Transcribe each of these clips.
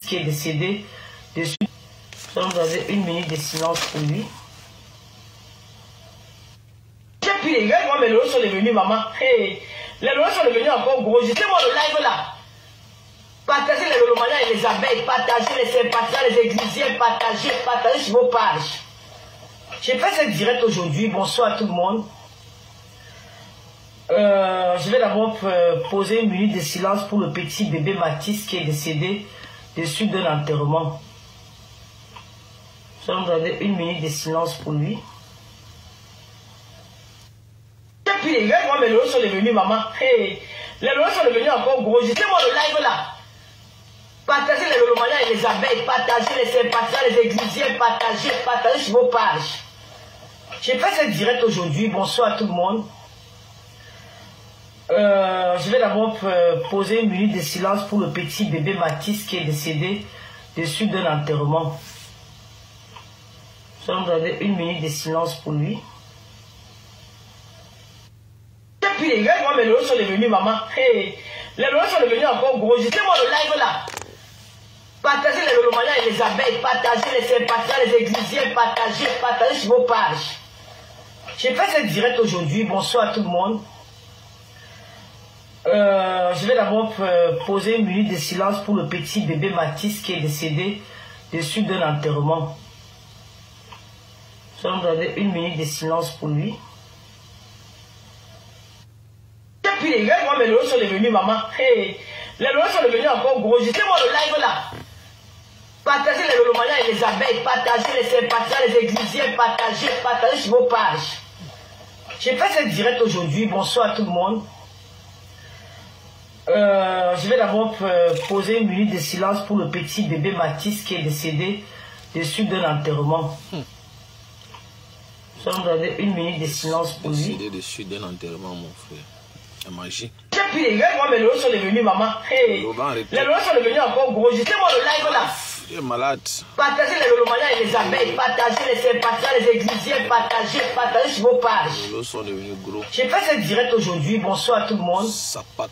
qui est décédé. Dessus, nous allons donner une minute de silence pour lui. J'ai pris les gars, moi mes lots sont devenus maman. Hey, les lots sont devenus encore gros. J'étais-moi le live là. Partagez les lolomaniens et les abeilles, partagez les sympathisants, les églisiens, partagez sur vos pages. J'ai fait cette direct aujourd'hui. Bonsoir à tout le monde. Je vais d'abord poser une minute de silence pour le petit bébé Mathis qui est décédé des suites d'un enterrement. Nous allons donner une minute de silence pour lui. Et puis les gars, moi mes lots sont devenus maman. Hey, les lots sont devenus encore gros. J'étais-moi le live là. Partagez les lolomaniens et les abeilles, partagez les sympathisants, les églisiens, partagez sur vos pages. J'ai fait cette direct aujourd'hui. Bonsoir à tout le monde. Je vais d'abord poser une minute de silence pour le petit bébé Mathis qui est décédé des suites d'un enterrement. Nous allons donner une minute de silence pour lui. Et puis les gars, moi mes lots sont devenus maman. Hey, les lots sont devenus encore gros. J'étais-moi le live là. Partagez les lolomaniens et les abeilles, partagez les sympathisants, les églisiens, partagez sur vos pages. J'ai fait cette direct aujourd'hui. Bonsoir à tout le monde. Je vais d'abord poser une minute de silence pour le petit bébé Mathis qui est décédé des suites d'un enterrement. Nous allons donner une minute de silence pour lui. Et puis les gars, moi mes lots sont devenus maman. Hey, les lots sont devenus encore gros. J'étais-moi le live là. Partagez les lolomaniens et les abeilles, partagez les sympathisants, les églisiens, partagez sur vos pages. J'ai fait cette direct aujourd'hui. Bonsoir à tout le monde. Je vais d'abord poser une minute de silence pour le petit bébé Mathis qui est décédé des suites d'un enterrement. Nous allons donner une minute de silence pour lui. Décédé des suites d'un enterrement, mon frère. La magie. Et puis les gars, moi mes lots sont devenus maman. Hey, les lots sont devenus encore gros. J'étais-moi le live là. Tu es malade. Partagez les lolomaniens et les abeilles, partagez les sympathisants, les églisiens, partagez sur vos pages. Les lots sont devenus gros. J'ai fait cette direct aujourd'hui. Bonsoir à tout le monde. Ça pack.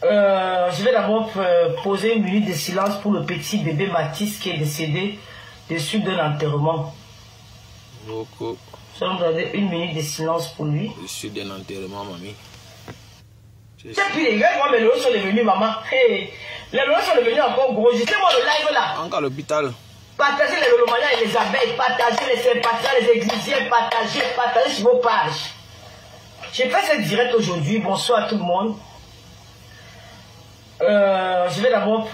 Je vais d'abord poser une minute de silence pour le petit bébé Mathis qui est décédé des suites d'un enterrement. Beaucoup. Nous allons donner une minute de silence pour lui. Les suites d'un enterrement, mamie. Et puis les gars, moi mes lots sont devenus maman. Hey, les lots sont devenus encore gros. J'étais-moi le live là. Encore à l'hôpital. Partagez les lolomaniens et les abeilles, partagez les sympathisants, les églisiens, partagez sur vos pages. J'ai fait cette direct aujourd'hui. Bonsoir à tout le monde. Je vais d'abord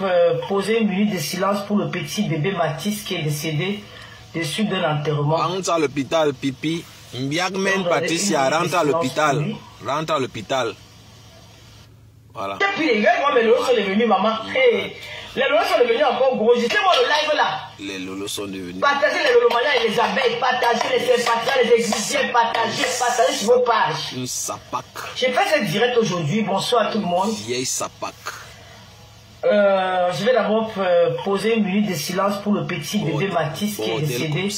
poser une minute de silence pour le petit bébé Mathis qui est décédé des suites d'un enterrement. Rentre à l'hôpital, pipi. Mbiagmen Patricia, rentre à l'hôpital. Rentre à l'hôpital. Voilà. Et puis les gars, moi mes lots sont devenus maman. Hey, les lots sont devenus encore gros. J'étais-moi le live là. Les lolos sont devenus. Partagez les lolomaniens et les abeilles, partagez les sympathisants, les églisiens, partagez sur vos pages. Une sapac. J'ai fait cette direct aujourd'hui. Bonsoir à tout le monde. Vieille sapac. Je vais d'abord poser une minute de silence pour le petit bébé Mathis qui est décédé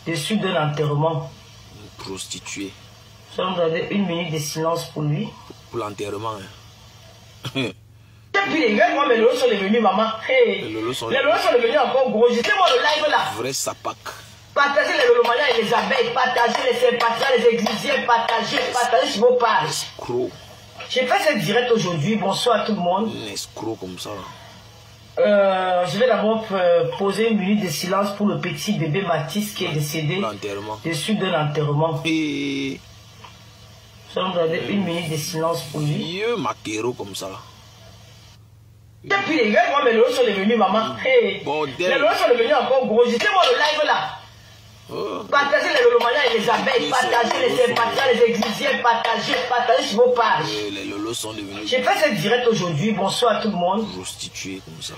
des suites d'un enterrement. Une prostituée. Nous allons donner une minute de silence pour lui. Pour l'enterrement. Et puis les gars, moi mes lots sont devenus maman. Hey, les lots sont devenus encore gros. J'étais-moi le live là. Vrai sapac. Partagez les lolomaniens et les abeilles, partagez les sympathisants, les églisiens, partagez sur vos pages. Escroc. J'ai fait cette direct aujourd'hui. Bonsoir à tout le monde. Un escroc comme ça. Je vais d'abord poser une minute de silence pour le petit bébé Mathis qui est décédé des suites d'un enterrement. Et nous allons donner une minute de silence pour lui. vieux maquereau comme ça. Et puis les gars, moi mes lots sont devenus maman. Hey, les lots sont devenus encore gros. J'étais-moi le live là. Partagez les lolomaniens et les abeilles, partagez les sympathisants, les églisiens, partagez sur vos pages. Les lolos sont devenus. J'ai fait cette direct aujourd'hui. Bonsoir à tout le monde. Prostituées comme ça.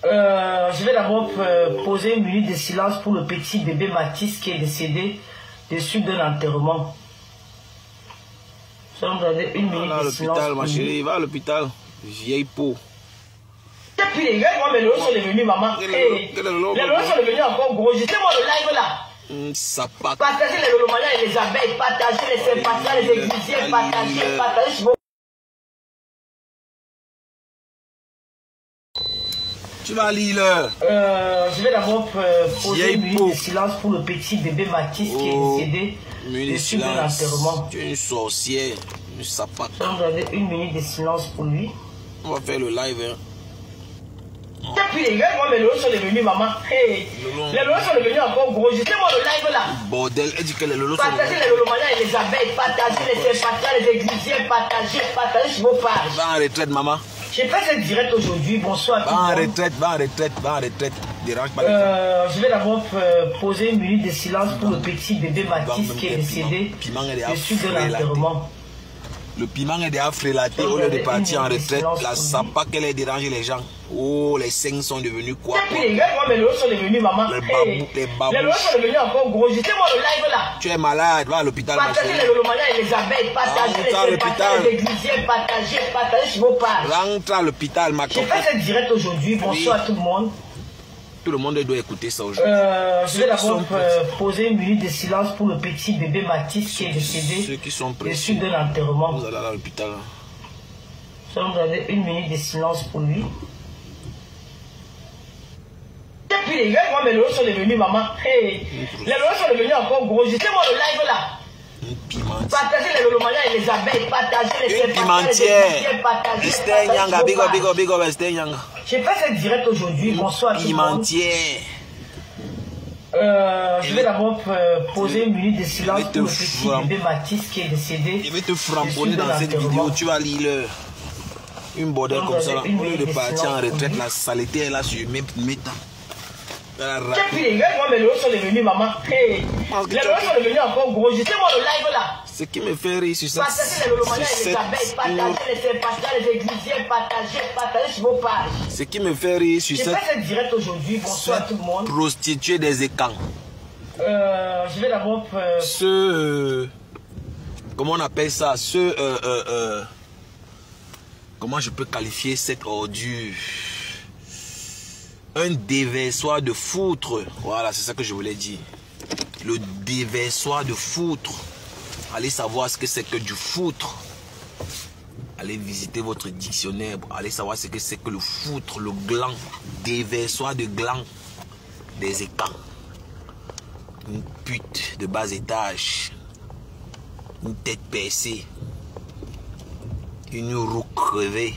Je vais d'abord poser une minute de silence pour le petit bébé Mathis qui est décédé des suites d'un enterrement. Nous allons donner une minute de silence. À l'hôpital, ma chérie, va à l'hôpital. Vieille peau. Et puis les gars, moi mes lots sont devenus maman. Hey, les lots sont devenus encore gros. J'étais-moi le live là. Sapac. Partagez les lolomaniens et les abeilles, partagez les sympathisants, les églisiens, partagez sur vos Tu vas lire l'heure. Je vais d'abord poser une minute de silence pour le petit bébé Mathis qui est décédé de suite de l'enterrement. Tu es une sorcière, une sapate. Une minute de silence pour lui. On va faire le live. Hein. Depuis les gars, moi mes lots sont devenus maman. Hey, les lots sont devenus encore gros. Je sais moi le live là. Bordel, elle dit que les lolos sont partagez les lolomaniens et les abeilles, partagez les sympathiens, les églisiens, partagez sur vos pages. Va en retraite, maman. J'ai fait cette direct aujourd'hui. Bonsoir. Va en retraite, va en retraite, va en retraite. Dérange pas. Je vais d'abord poser une minute de silence pour le petit bébé Mathis qui est décédé de suite de l'enterrement. Le piment est déjà frélaté au lieu de partir en retraite. La sapa qu'elle a dérangé les gens. Oh, les seins sont devenus quoi? Depuis les gars, moi mes lots sont devenus maman. Les babous, les babous. Les lots sont devenus encore gros. Je sais moi le live là. Tu es malade, va à l'hôpital. Partagez les lolomaniens et les abeilles, partagez les sympathiens, les églisiens, partagez sur vos pages. Rentre à l'hôpital, ma J'ai fait cette direct aujourd'hui. Bonsoir à tout le monde. Tout le monde doit écouter ça aujourd'hui. Je vais d'abord poser une minute de silence pour le petit bébé Mathis qui est décédé de suite de l'enterrement. Vous allez à l'hôpital. Nous allons donner une minute de silence pour lui. Depuis les gars, moi mes lots sont devenus maman. Hey, les lots sont devenus encore gros. Je sais moi le live là. Partagez les lolomaniens et les abeilles, partagez les sympathiens, les églisiens, Esther Nyanga, big up, Esther Nyanga. J'ai fait cette direct aujourd'hui. Bonsoir tout le monde. Je vais d'abord poser une minute de silence pour le petit bébé Mathis qui est décédé. Je vais te framponner dans cette vidéo. Tu vas lire l'heure. Une bordel comme ça, là. Au lieu de partir en retraite, la saleté est là sur mes temps. Depuis les gars, moi mes lots sont devenus maman. Hey, les lots sont devenus encore gros. Je sais moi le live là. Ce qui me fait rire sur ça. Partagez les lolomaniens et les abeilles, partagez les sympathiens, les églisiens, partagez sur vos pages. Ce qui me fait rire sur J'ai fait cette direct aujourd'hui. Bonsoir à tout le monde. Prostituée des écans. Je vais d'abord comment on appelle ça? Comment je peux qualifier cette ordure? Un déversoir de foutre. Voilà, c'est ça que je voulais dire. Le déversoir de foutre. Allez savoir ce que c'est que du foutre. Allez visiter votre dictionnaire. Allez savoir ce que c'est que le foutre, le gland. Déversoir de gland. Des écans. Une pute de bas étage. Une tête percée. Une roue crevée.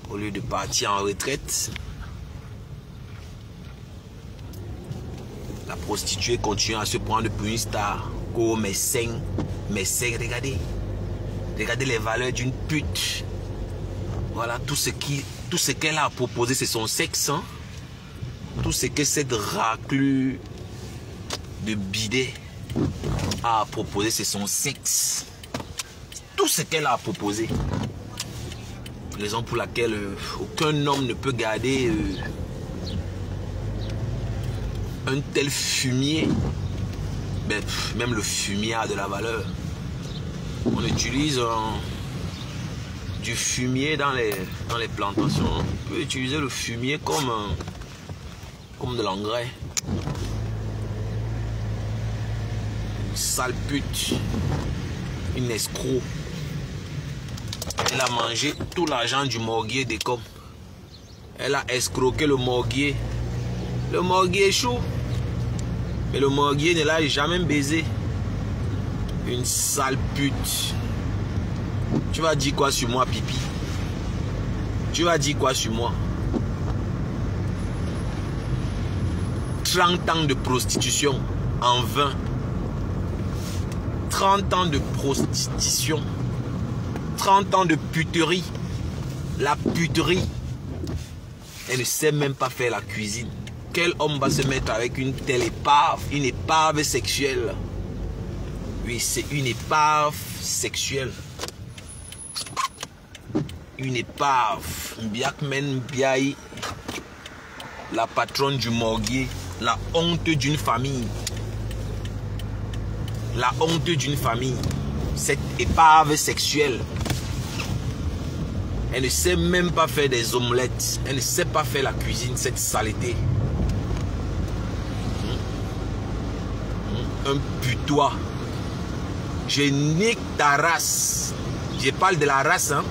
Au lieu de partir en retraite. La prostituée continue à se prendre pour une star. Oh, mes seins, regardez. Regardez les valeurs d'une pute. Voilà, tout ce qu'elle a proposé, c'est son sexe. Hein? Tout ce que cette raclure de bidet a proposé, c'est son sexe. Tout ce qu'elle a proposé. Raison pour laquelle aucun homme ne peut garder un tel fumier. Ben, même le fumier a de la valeur. On utilise du fumier dans les plantations. On peut utiliser le fumier comme de l'engrais. Sale pute. Une escroc. Elle a mangé tout l'argent du morguier des coms. Elle a escroqué le morguier. Le morguier est chaud. Mais le morguier ne l'a jamais baisé. Une sale pute. Tu vas dire quoi sur moi, pipi? Tu vas dire quoi sur moi? 30 ans de prostitution en vain. 30 ans de prostitution. 30 ans de puterie. La puterie. Elle ne sait même pas faire la cuisine. Quel homme va se mettre avec une telle épave? Une épave sexuelle. Oui, c'est une épave sexuelle. Une épave. Mbiakmen Mbiaï, la patronne du morguier. La honte d'une famille. La honte d'une famille. Cette épave sexuelle. Elle ne sait même pas faire des omelettes. Elle ne sait pas faire la cuisine, cette saleté. Un putois. Je nique ta race. Je parle de la race, hein.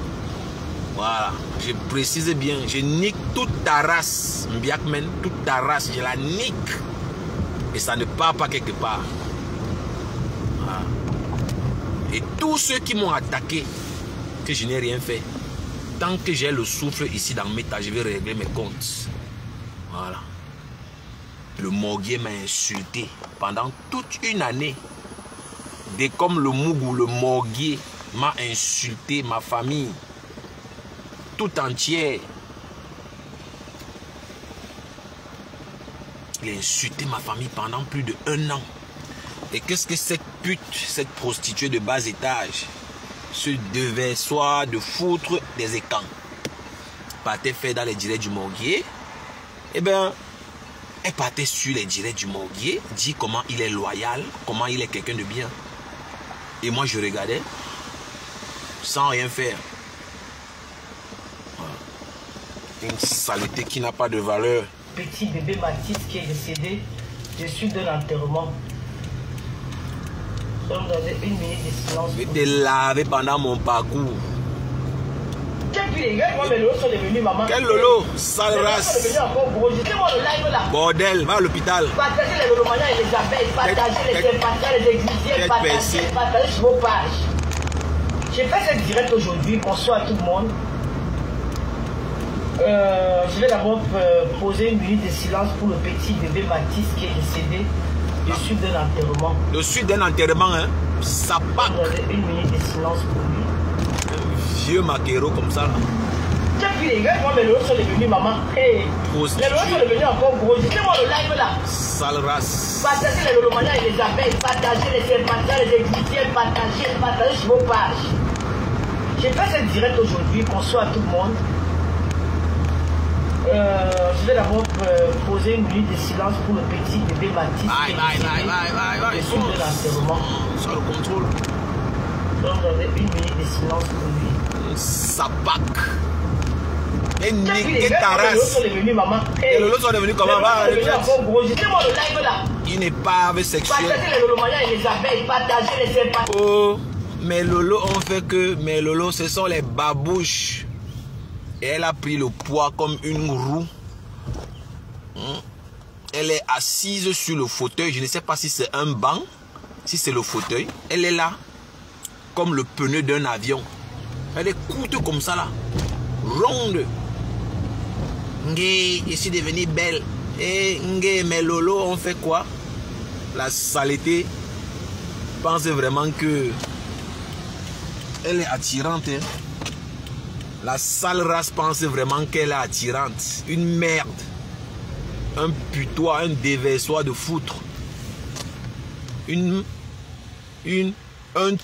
Voilà, je précise bien, je nique toute ta race, Mbiakmen, toute ta race, je la nique. Et ça ne part pas quelque part. Voilà. Et tous ceux qui m'ont attaqué, que je n'ai rien fait, tant que j'ai le souffle ici dans mes tas, je vais régler mes comptes. Voilà. Le Morguier m'a insulté pendant toute une année. Dès comme le Mougou, le Morguier m'a insulté, ma famille tout entière. Il a insulté ma famille pendant plus de 1 an. Et qu'est-ce que cette pute, cette prostituée de bas étage se devait soit de foutre des écans? Partait faire dans les directs du Morguier. Eh bien, elle partait sur les directs du Morguier, dit comment il est loyal, comment il est quelqu'un de bien. Et moi je regardais sans rien faire. Une saleté qui n'a pas de valeur. Petit bébé Mathis qui est décédé de suite d'un enterrement. Nous sommes dans 1 minute de silence. Je vais te laver pendant mon parcours. Moi, mes lolos sont devenus maman. Quel lolo? Sale race. Bordel, va à l'hôpital. Partagez les lolomanias et les abeilles, partagez les sympathies, les églisiers, partagez sur vos pages. J'ai fait cette direct aujourd'hui. Bonsoir à tout le monde. Je vais d'abord poser 1 minute de silence pour le petit bébé Mathis qui est décédé de suite d'un enterrement. De suite d'un enterrement, hein? Ça part. 1 minute de silence pour lui. Un vieux maquereau comme ça. Depuis les gars, moi mes lolos sont devenus maman. Hey. Les lolos sont devenus encore gros. Dites-moi le live là. Sale race. Partagez les lolomanias et les abeilles, partagez les sympathies, les églisiers, partagez sur vos pages. J'ai fait cette direct aujourd'hui. Bonsoir à tout le monde. Je vais d'abord poser 1 minute de silence pour le petit bébé Mathis. Bye. Sur de l'enterrement. Sur le contrôle. Donc, on avait 1 minute de silence pour lui. Sapac. Et niquer ta race. Les lolos sont devenus maman. Les lolos sont devenus comment? Dites-moi le live là. Il n'est pas avec sexuel. Partagez les lolomanias et les abeilles, partagez les sympathies. Oh, mes lolos ont fait que mes lolos, ce sont les babouches. Et elle a pris le poids comme une roue. Elle est assise sur le fauteuil. Je ne sais pas si c'est un banc, si c'est le fauteuil. Elle est là, comme le pneu d'un avion. Elle est courte comme ça là, ronde. Ngé, je suis devenue belle. Et Ngé, mes lolos ont fait quoi? La saleté pense vraiment que elle est attirante. Hein? La sale race pense vraiment qu'elle est attirante. Une merde. Un putois, un déversoir de foutre. Un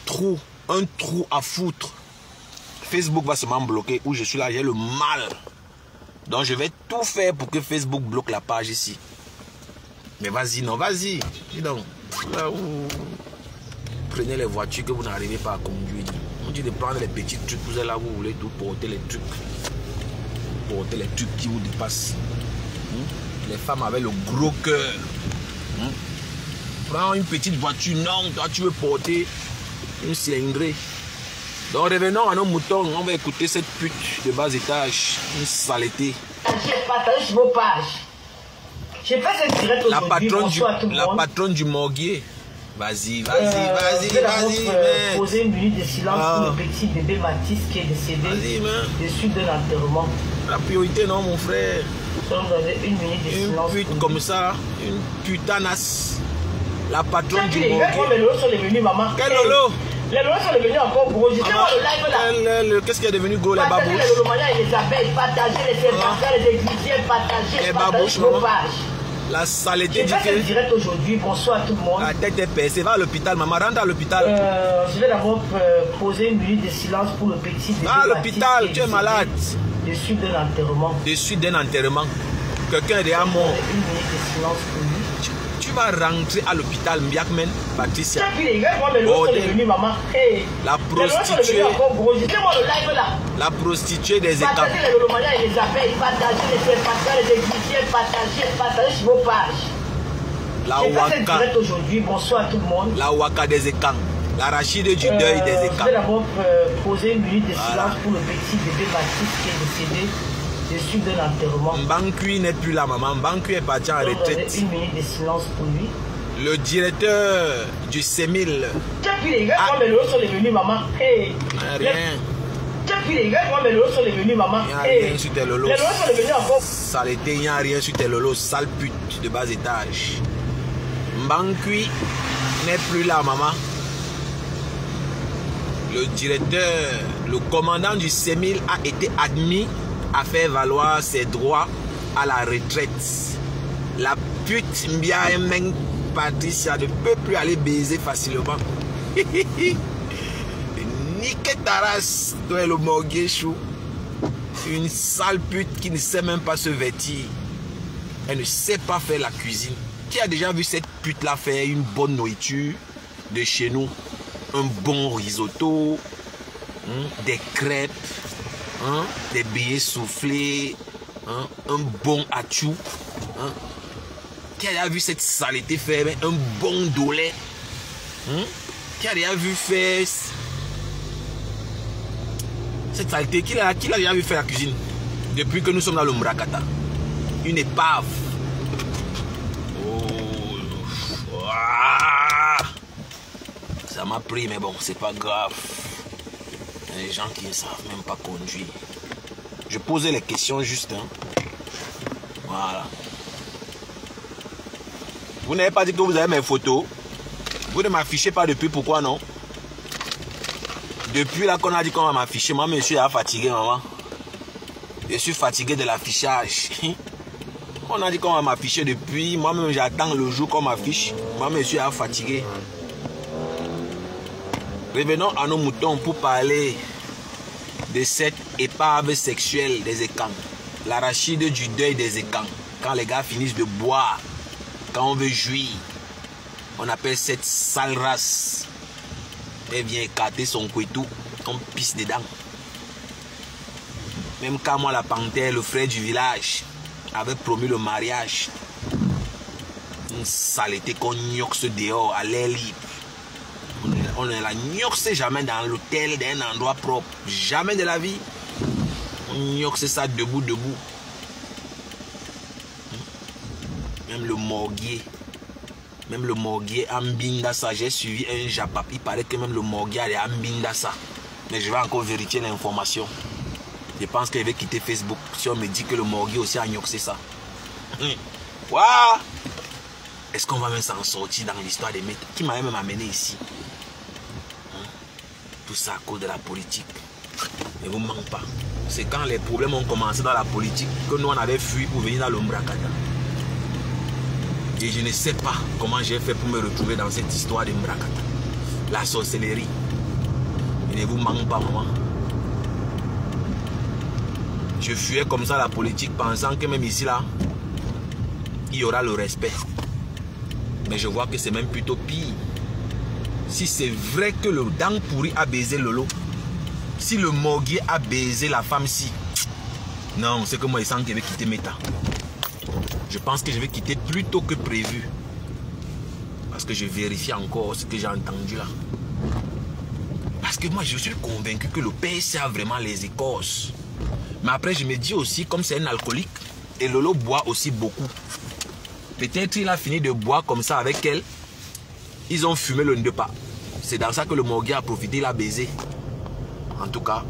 trou à foutre. Facebook va se bloquer où je suis là, j'ai le mal. Donc je vais tout faire pour que Facebook bloque la page ici. Mais vas-y, non, vas-y. Dis donc. Là où prenez les voitures que vous n'arrivez pas à conduire. On dit de prendre les petits trucs, vous êtes là, vous voulez tout porter les trucs. Porter les trucs qui vous dépassent. Les femmes avec le gros cœur. Prends une petite voiture, non, toi tu veux porter une cylindrée. Donc revenons à nos moutons, on va écouter cette pute de bas étage, une saleté. J'ai partagé sur vos pages. J'ai fait cette direct aujourd'hui. La patronne du Morguier. Vas-y. Je vais poser 1 minute de silence pour le petit bébé Mathis qui est décédé de suite d'un enterrement. La priorité, non, mon frère. Donc, vous avez 1 minute de silence. Une pute comme ça, une putanasse. La patronne du Morguier. Les lolos sont devenus maman. Quel lolo? Les lolos sont devenus encore gros. Dites-moi le live là. Qu'est-ce qui est devenu gros? Les babouches. Partagez les lolomanias et les abeilles, partagez les sympathies, les églisiers, partagez sur vos pages. La saleté dit que... direct aujourd'hui. Bonsoir à tout le monde. La tête est percée. Va à l'hôpital, maman. Rentre à l'hôpital. Je vais d'abord poser 1 minute de silence pour le petit bébé. Va à l'hôpital, tu es malade. De suite d'un enterrement. De suite d'un enterrement. Quelqu'un est déjà mort. 1 minute de silence pour lui. Tu vas rentrer à l'hôpital, Mbiakmen, Patricia. La prostituée. La prostituée des états. Partagez les lolomanias et les abeilles, partagez les sympathies, les églisiers, partagez sur vos pages. La Waka. Aujourd'hui, bonsoir à tout le monde. La Waka des écans. L'arachide du deuil des écarts. Je vais d'abord poser une minute de silence pour le petit bébé Baptiste qui est décédé de suite d'un enterrement. Mbankui n'est plus là, maman. Mbankui est parti en retraite. Une minute de silence pour lui. Le directeur du CEMIL. Depuis les gars, moi, mes lots sont venus, maman. Hey. Rien. Depuis les gars, moi, mes lots sont venus, maman. Il n'y a rien sur tes lolos. Les lots sont venus encore. Saleté, il n'y a rien sur tes lolos. Sale pute de bas étage. Mbankui n'est plus là, maman. Le directeur, le commandant du CEMIL a été admis à faire valoir ses droits à la retraite. La pute Mbia Meng Patricia ne peut plus aller baiser facilement. Nique ta race, toi le morguet chou. Une sale pute qui ne sait même pas se vêtir. Elle ne sait pas faire la cuisine. Qui a déjà vu cette pute là faire une bonne nourriture de chez nous? Un bon risotto, des crêpes, des billets soufflés, un bon achou. Qui a déjà vu cette saleté faire un bon dolé? Qui a déjà vu faire cette saleté? Qui l'a déjà vu faire la cuisine? Depuis que nous sommes dans le Mrakata. Une épave. Ça m'a pris, mais bon, c'est pas grave. Il y a des gens qui ne savent même pas conduire. Je posais les questions juste. Voilà. Vous n'avez pas dit que vous avez mes photos. Vous ne m'affichez pas depuis, pourquoi non? Depuis là qu'on a dit qu'on va m'afficher, moi, monsieur, est fatigué, maman. Je suis fatigué de l'affichage. On a dit qu'on va m'afficher depuis. Moi-même, j'attends le jour qu'on m'affiche. Moi, monsieur, est fatigué. Revenons à nos moutons pour parler de cette épave sexuelle des écans. L'arachide du deuil des écans. Quand les gars finissent de boire, quand on veut jouir, on appelle cette sale race. Elle vient écarter son couetou, on pisse dedans. Même quand moi, la panthère, le frère du village, avait promis le mariage. Une saleté qu'on gnoxe dehors à l'air libre. On ne la gnoxe jamais dans l'hôtel d'un endroit propre. Jamais de la vie. On gnoxe ça debout. Même le morguier. Même le morguier Ambindasa. J'ai suivi un Japap. Il paraît que même le morguier est Ambindasa. Mais je vais encore vérifier l'information. Je pense que je vais quitter Facebook si on me dit que le morguier aussi a gnoxé ça. Waouh! Est-ce qu'on va même s'en sortir dans l'histoire des mecs? Qui m'a même amené ici? Tout ça à cause de la politique. Ne vous manque pas. C'est quand les problèmes ont commencé dans la politique que nous on avait fui pour venir dans le Mrakata. Et je ne sais pas comment j'ai fait pour me retrouver dans cette histoire de Mrakata. La sorcellerie. Et ne vous manque pas, maman. Je fuyais comme ça la politique pensant que même ici là, il y aura le respect. Mais je vois que c'est même plutôt pire. Si c'est vrai que le dang pourri a baisé Lolo, si le morguier a baisé la femme si, non, c'est que moi je sens que je vais quitter Meta. Je pense que je vais quitter plus tôt que prévu. Parce que je vérifie encore ce que j'ai entendu là. Parce que moi je suis convaincu que le PSC a vraiment les écorces. Mais après je me dis aussi, comme c'est un alcoolique, et Lolo boit aussi beaucoup. Peut-être il a fini de boire comme ça avec elle. Ils ont fumé le ndepa. C'est dans ça que le morguier a profité, il a baisé. En tout cas,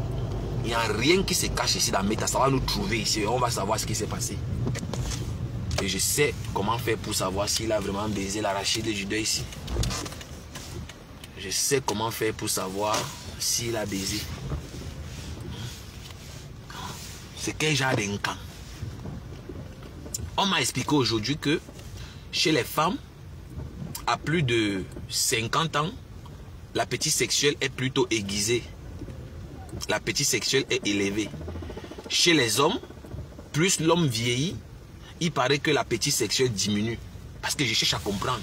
il n'y a rien qui se cache ici dans Meta. Ça va nous trouver ici. On va savoir ce qui s'est passé. Et je sais comment faire pour savoir s'il a vraiment baisé l'arachide du deuil ici. Je sais comment faire pour savoir s'il a baisé. C'est quel genre d'incan? On m'a expliqué aujourd'hui que chez les femmes, à plus de 50 ans, l'appétit sexuel est plutôt aiguisé. L'appétit sexuel est élevé. Chez les hommes, plus l'homme vieillit, il paraît que l'appétit sexuel diminue. Parce que je cherche à comprendre.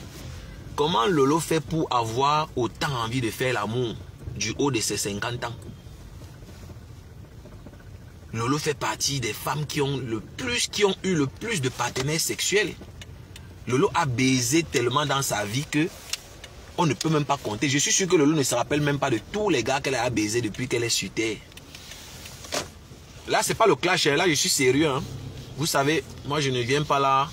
Comment Lolo fait pour avoir autant envie de faire l'amour du haut de ses 50 ans? Lolo fait partie des femmes qui ont eu le plus de partenaires sexuels. Lolo a baisé tellement dans sa vie que On ne peut même pas compter. Je suis sûr que Lolo ne se rappelle même pas de tous les gars qu'elle a baisé depuis qu'elle est sur terre. Là, c'est pas le clash. Là, je suis sérieux. Hein. Vous savez, moi, je ne viens pas là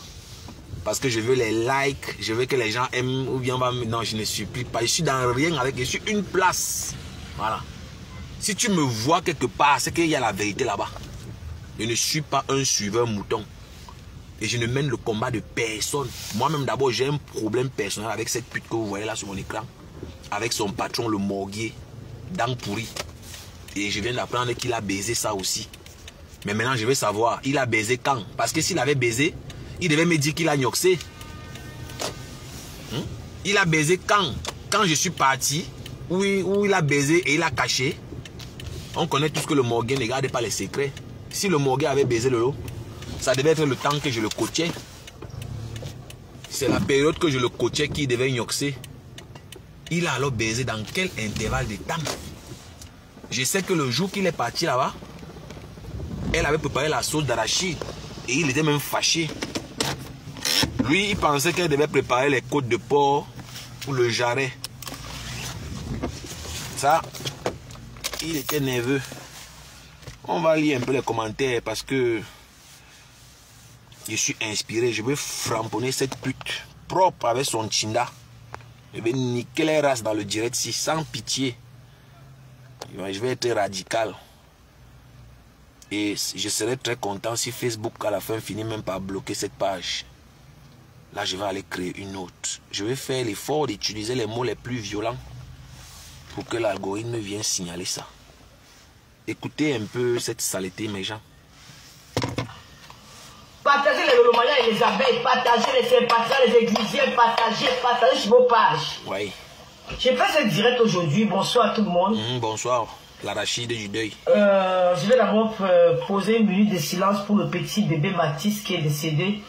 parce que je veux les likes. Je veux que les gens aiment ou bien... Non, je ne supplie pas. Je suis dans rien avec... Je suis une place. Voilà. Si tu me vois quelque part, c'est qu'il y a la vérité là-bas. Je ne suis pas un suiveur mouton. Et je ne mène le combat de personne. Moi-même, d'abord, j'ai un problème personnel avec cette pute que vous voyez là sur mon écran. Avec son patron, le morguier, dent pourri. Et je viens d'apprendre qu'il a baisé ça aussi. Mais maintenant, je veux savoir, il a baisé quand? Parce que s'il avait baisé, il devait me dire qu'il a gnoxé. Il a baisé quand? Quand je suis parti, où il a baisé et il a caché. On connaît tout ce que le morguier ne garde pas les secrets. Si le morguier avait baisé le lot, ça devait être le temps que je le coachais. C'est la période que je le coachais qui devait gnoxer. Il a alors baisé dans quel intervalle de temps? Je sais que le jour qu'il est parti là-bas, elle avait préparé la sauce d'arachide. Et il était même fâché. Lui, il pensait qu'elle devait préparer les côtes de porc ou le jarret. Ça, il était nerveux. On va lire un peu les commentaires parce que je suis inspiré. Je veux framponner cette pute propre avec son chinda. Je vais niquer les races dans le direct si sans pitié. Je vais être radical. Et je serai très content si Facebook à la fin finit même par bloquer cette page. Là, je vais aller créer une autre. Je vais faire l'effort d'utiliser les mots les plus violents pour que l'algorithme vienne signaler ça. Écoutez un peu cette saleté, mes gens. Partagez les Lolomaniens et les abeilles, partagez les sympathisants, les églisiens, partagez sur vos pages. Oui. J'ai fait ce direct aujourd'hui. Bonsoir à tout le monde. Bonsoir. L'arachide du deuil. Je vais d'abord poser une minute de silence pour le petit bébé Mathis qui est décédé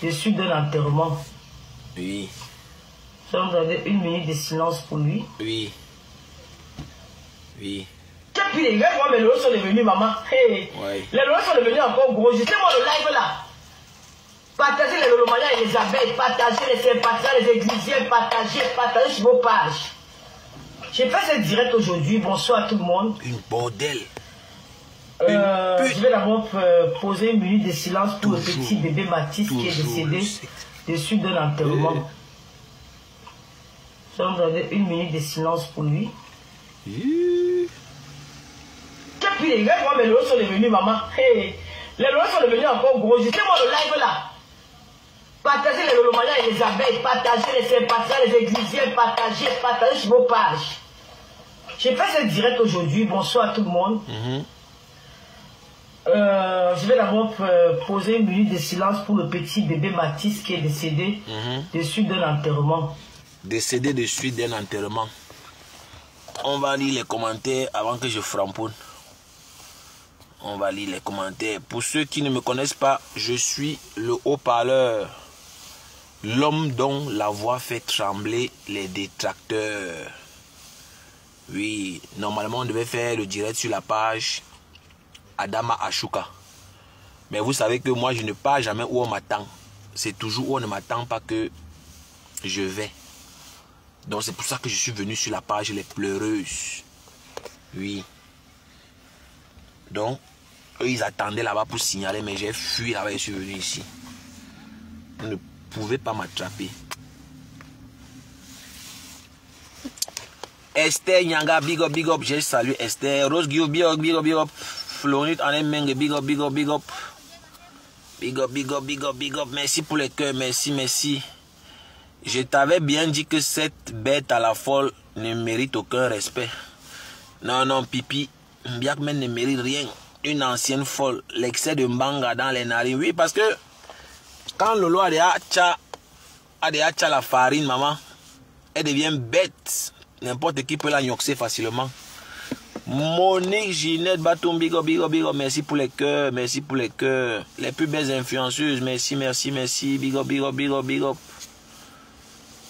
dessus d'un enterrement. Oui. Je vais donner une minute de silence pour lui. Oui. Oui. Et puis les gars, moi, mes lots sont devenus, maman. Hey. Ouais. Les lots sont devenus encore gros. Je sais, moi, le live là. Partagez les Lolomaniens et les abeilles, partagez les sympathisants, les églisiens, partagez sur vos pages. J'ai fait ce direct aujourd'hui. Bonsoir à tout le monde. Une bordel. Je vais d'abord poser une minute de silence pour le petit bébé Mathis qui est décédé dessus d'un enterrement. Je vais donner une minute de silence pour lui. Et puis les gars, moi, mes lots sont devenus, maman. Hey. Les lots sont devenus encore gros. Je sais, moi, le live là. Partagez les Lolomaniens et les abeilles, partagez les sympathisants, les églisiens, partagez sur vos pages. J'ai fait ce direct aujourd'hui. Bonsoir à tout le monde. Je vais d'abord poser une minute de silence pour le petit bébé Mathis qui est décédé dessus d'un enterrement. Décédé de suite d'un enterrement. On va lire les commentaires avant que je framponne. On va lire les commentaires. Pour ceux qui ne me connaissent pas, je suis le haut-parleur. L'homme dont la voix fait trembler les détracteurs. Oui, normalement on devait faire le direct sur la page Adama Ashuka. Mais vous savez que moi je ne pars jamais où on m'attend. C'est toujours où on ne m'attend pas que je vais. Donc c'est pour ça que je suis venu sur la page Les Pleureuses. Oui. Donc, eux ils attendaient là-bas pour signaler, mais j'ai fui là-bas et je suis venu ici. Vous ne pouvez pas m'attraper. Esther Nyanga, big up, j'ai salué Esther. Rose Guillaume, big up. Floride Anemenge, big up. Big up. Merci pour les cœurs, merci. Je t'avais bien dit que cette bête à la folle ne mérite aucun respect. Non, Pipi, Mbiakmen ne mérite rien. Une ancienne folle, l'excès de mbanga dans les narines. Oui, parce que quand Lolo a déjà la farine, maman, elle devient bête. N'importe qui peut la gnoxer facilement. Monique, Ginette, Baton, big up. Merci pour les cœurs, Les plus belles influenceuses, merci. Big up.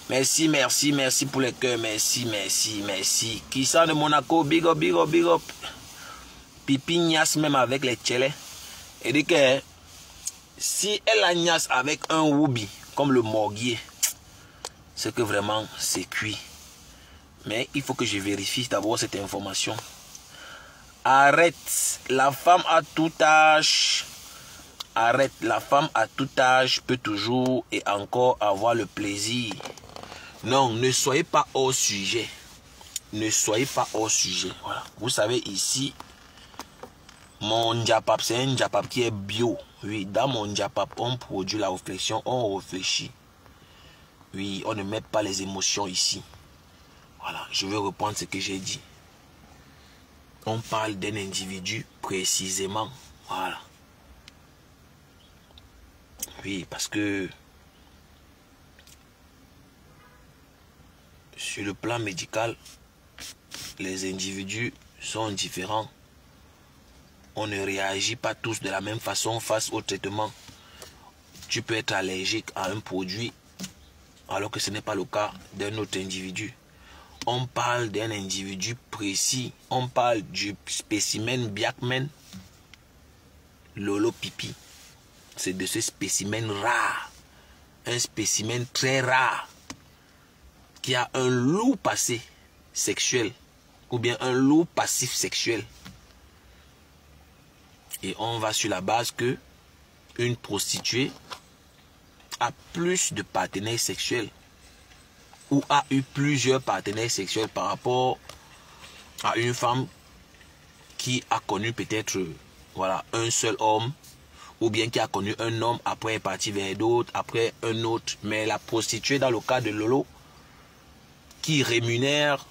Merci pour les cœurs, merci. Kissan de Monaco, big up. Pipi niasse même avec les tchélés. Et dit que si elle a niasse avec un woubi, comme le morguier, c'est que vraiment c'est cuit. Mais il faut que je vérifie d'abord cette information. Arrête. La femme à tout âge. Arrête. La femme à tout âge peut toujours et encore avoir le plaisir. Non, ne soyez pas hors sujet. Ne soyez pas hors sujet. Voilà. Vous savez, ici, mon Diapap, c'est un Diapap qui est bio. Oui, dans mon Diapap, on produit la réflexion, on réfléchit. Oui, on ne met pas les émotions ici. Voilà, je vais reprendre ce que j'ai dit. On parle d'un individu précisément. Voilà. Oui, parce que sur le plan médical, les individus sont différents. On ne réagit pas tous de la même façon face au traitement. Tu peux être allergique à un produit alors que ce n'est pas le cas d'un autre individu. On parle d'un individu précis. On parle du spécimen Biakmen Lolo Pipi. C'est de ce spécimen rare. Un spécimen très rare qui a un lourd passé sexuel ou bien un lourd passif sexuel. Et on va sur la base que une prostituée a plus de partenaires sexuels ou a eu plusieurs partenaires sexuels par rapport à une femme qui a connu peut-être voilà, un seul homme ou bien qui a connu un homme, après est parti vers d'autres, après un autre. Mais la prostituée, dans le cas de Lolo, qui rémunère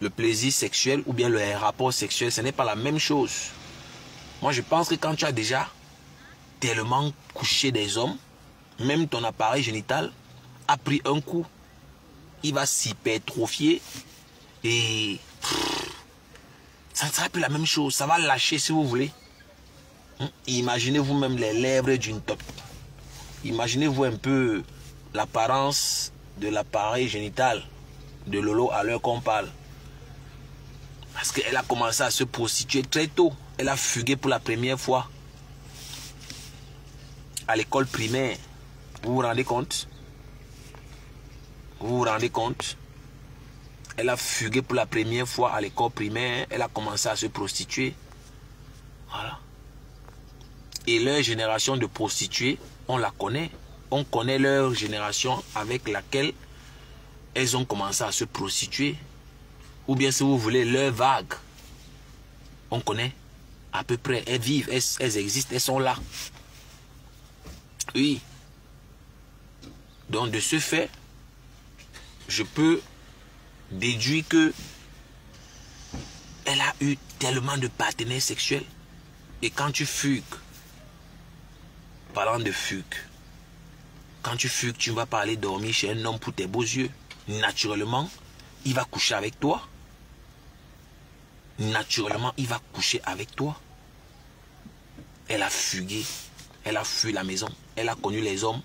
le plaisir sexuel ou bien le rapport sexuel, ce n'est pas la même chose. Moi, je pense que quand tu as déjà tellement couché des hommes, même ton appareil génital a pris un coup. Il va s'hypertrophier et ça ne sera plus la même chose. Ça va lâcher si vous voulez. Imaginez-vous même les lèvres d'une top. Imaginez-vous un peu l'apparence de l'appareil génital de Lolo à l'heure qu'on parle. Parce qu'elle a commencé à se prostituer très tôt. Elle a fugué pour la première fois à l'école primaire. Vous vous rendez compte? Vous vous rendez compte? Elle a fugué pour la première fois à l'école primaire. Elle a commencé à se prostituer. Voilà. Et leur génération de prostituées, on la connaît. On connaît leur génération avec laquelle elles ont commencé à se prostituer. Ou bien si vous voulez, leur vague. On connaît à peu près. Elles vivent, elles existent, elles sont là. Oui. Donc de ce fait, je peux déduire que elle a eu tellement de partenaires sexuels. Et quand tu fugues, parlant de fugue, quand tu fugues, tu vas pas aller dormir chez un homme pour tes beaux yeux. Naturellement, il va coucher avec toi. Naturellement, il va coucher avec toi. Elle a fugué. Elle a fui la maison. Elle a connu les hommes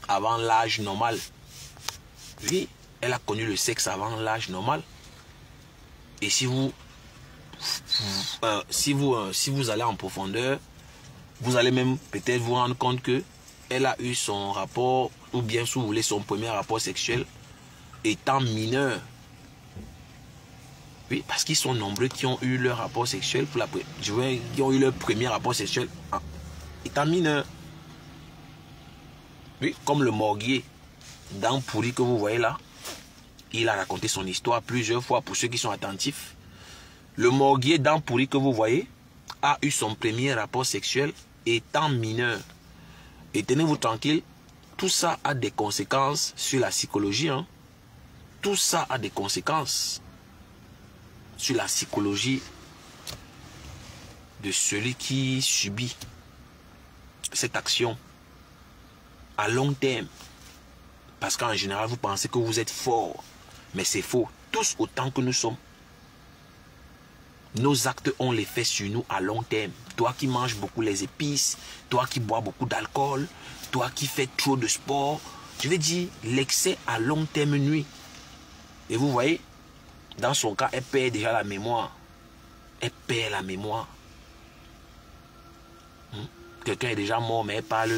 avant l'âge normal. Oui, elle a connu le sexe avant l'âge normal. Et si vous allez en profondeur, vous allez même peut-être vous rendre compte que elle a eu son rapport, ou bien si vous voulez son premier rapport sexuel, étant mineur. Oui, parce qu'ils sont nombreux qui ont eu leur rapport sexuel pour qui ont eu leur premier rapport sexuel étant mineur. Oui, comme le morguier dans Pourri que vous voyez là. Il a raconté son histoire plusieurs fois pour ceux qui sont attentifs. Le morguier dans Pourri que vous voyez a eu son premier rapport sexuel étant mineur. Et tenez-vous tranquille, tout ça a des conséquences sur la psychologie. Hein. Tout ça a des conséquences sur la psychologie de celui qui subit cette action à long terme. Parce qu'en général, vous pensez que vous êtes fort. Mais c'est faux. Tous autant que nous sommes. Nos actes ont l'effet sur nous à long terme. Toi qui manges beaucoup les épices, toi qui bois beaucoup d'alcool, toi qui fais trop de sport, je vais dire, l'excès à long terme nuit. Et vous voyez, dans son cas, elle perd déjà la mémoire. Elle perd la mémoire. Quelqu'un est déjà mort, mais elle parle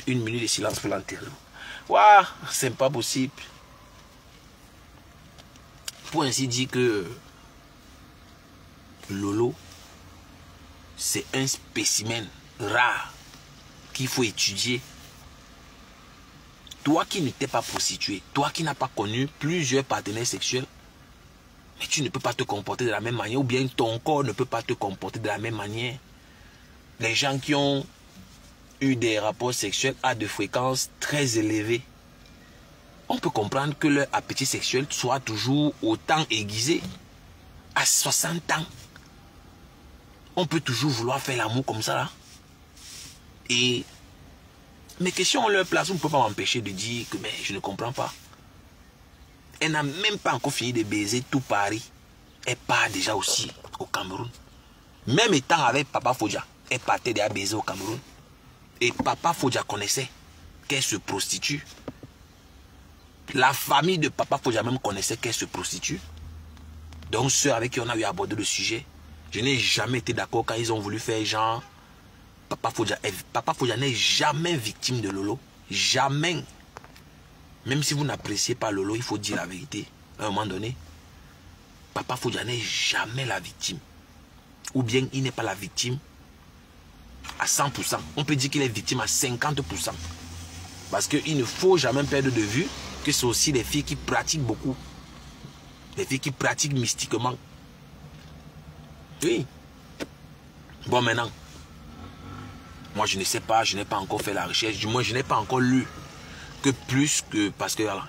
1 minute de silence pour l'enterrer. Waouh, c'est pas possible. pour ainsi dire que Lolo, c'est un spécimen rare qu'il faut étudier. Toi qui n'étais pas prostituée, toi qui n'as pas connu plusieurs partenaires sexuels, mais tu ne peux pas te comporter de la même manière, ou bien ton corps ne peut pas te comporter de la même manière. Les gens qui ont eu des rapports sexuels à de fréquences très élevées, on peut comprendre que leur appétit sexuel soit toujours autant aiguisé. À 60 ans, on peut toujours vouloir faire l'amour comme ça là. Et mes questions ont leur place, vous ne pouvez pas m'empêcher de dire que mais je ne comprends pas. Elle n'a même pas encore fini de baiser tout Paris. Elle part déjà aussi au Cameroun. Même étant avec Papa Fodja, elle partait déjà baiser au Cameroun. Et Papa Fodja connaissait qu'elle se prostitue. La famille de Papa Fodja même connaissait qu'elle se prostitue. Donc ceux avec qui on a eu abordé le sujet, je n'ai jamais été d'accord quand ils ont voulu faire genre Papa Fodja n'est jamais victime de Lolo. Jamais. Même si vous n'appréciez pas Lolo, il faut dire la vérité. À un moment donné, Papa Fodja n'est jamais la victime. Ou bien il n'est pas la victime à 100%. On peut dire qu'il est victime à 50%. Parce qu'il ne faut jamais perdre de vue que c'est aussi des filles qui pratiquent beaucoup. Des filles qui pratiquent mystiquement. Oui. Bon, maintenant, moi je ne sais pas, je n'ai pas encore fait la recherche. Du moins, je n'ai pas encore lu que parce que voilà,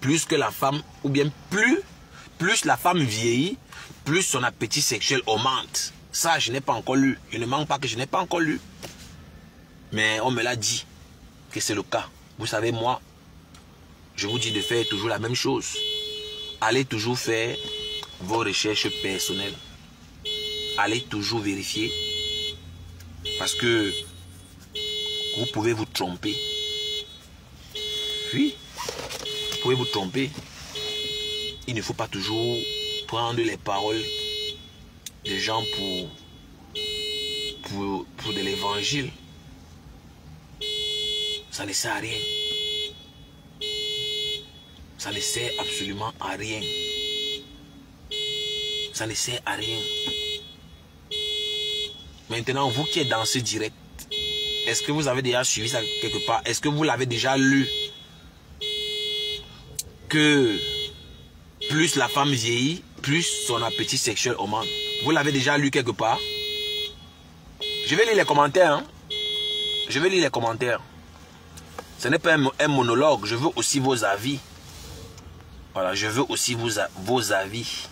plus que la femme, ou bien plus la femme vieillit, plus son appétit sexuel augmente. Ça, je n'ai pas encore lu. Je ne manque pas que je n'ai pas encore lu. Mais on me l'a dit que c'est le cas. Vous savez, moi, je vous dis de faire toujours la même chose. Allez toujours faire vos recherches personnelles. Allez toujours vérifier. Parce que vous pouvez vous tromper. Oui, vous pouvez vous tromper. Il ne faut pas toujours prendre les paroles des gens pour de l'évangile. Ça ne sert à rien. Ça ne sert absolument à rien. Ça ne sert à rien. Maintenant, vous qui êtes dans ce direct, est-ce que vous avez déjà suivi ça quelque part? Est-ce que vous l'avez déjà lu? Que plus la femme vieillit, plus son appétit sexuel augmente. Vous l'avez déjà lu quelque part? Je vais lire les commentaires. Hein? Je vais lire les commentaires. Ce n'est pas un monologue. Je veux aussi vos avis. Voilà, je veux aussi vos avis.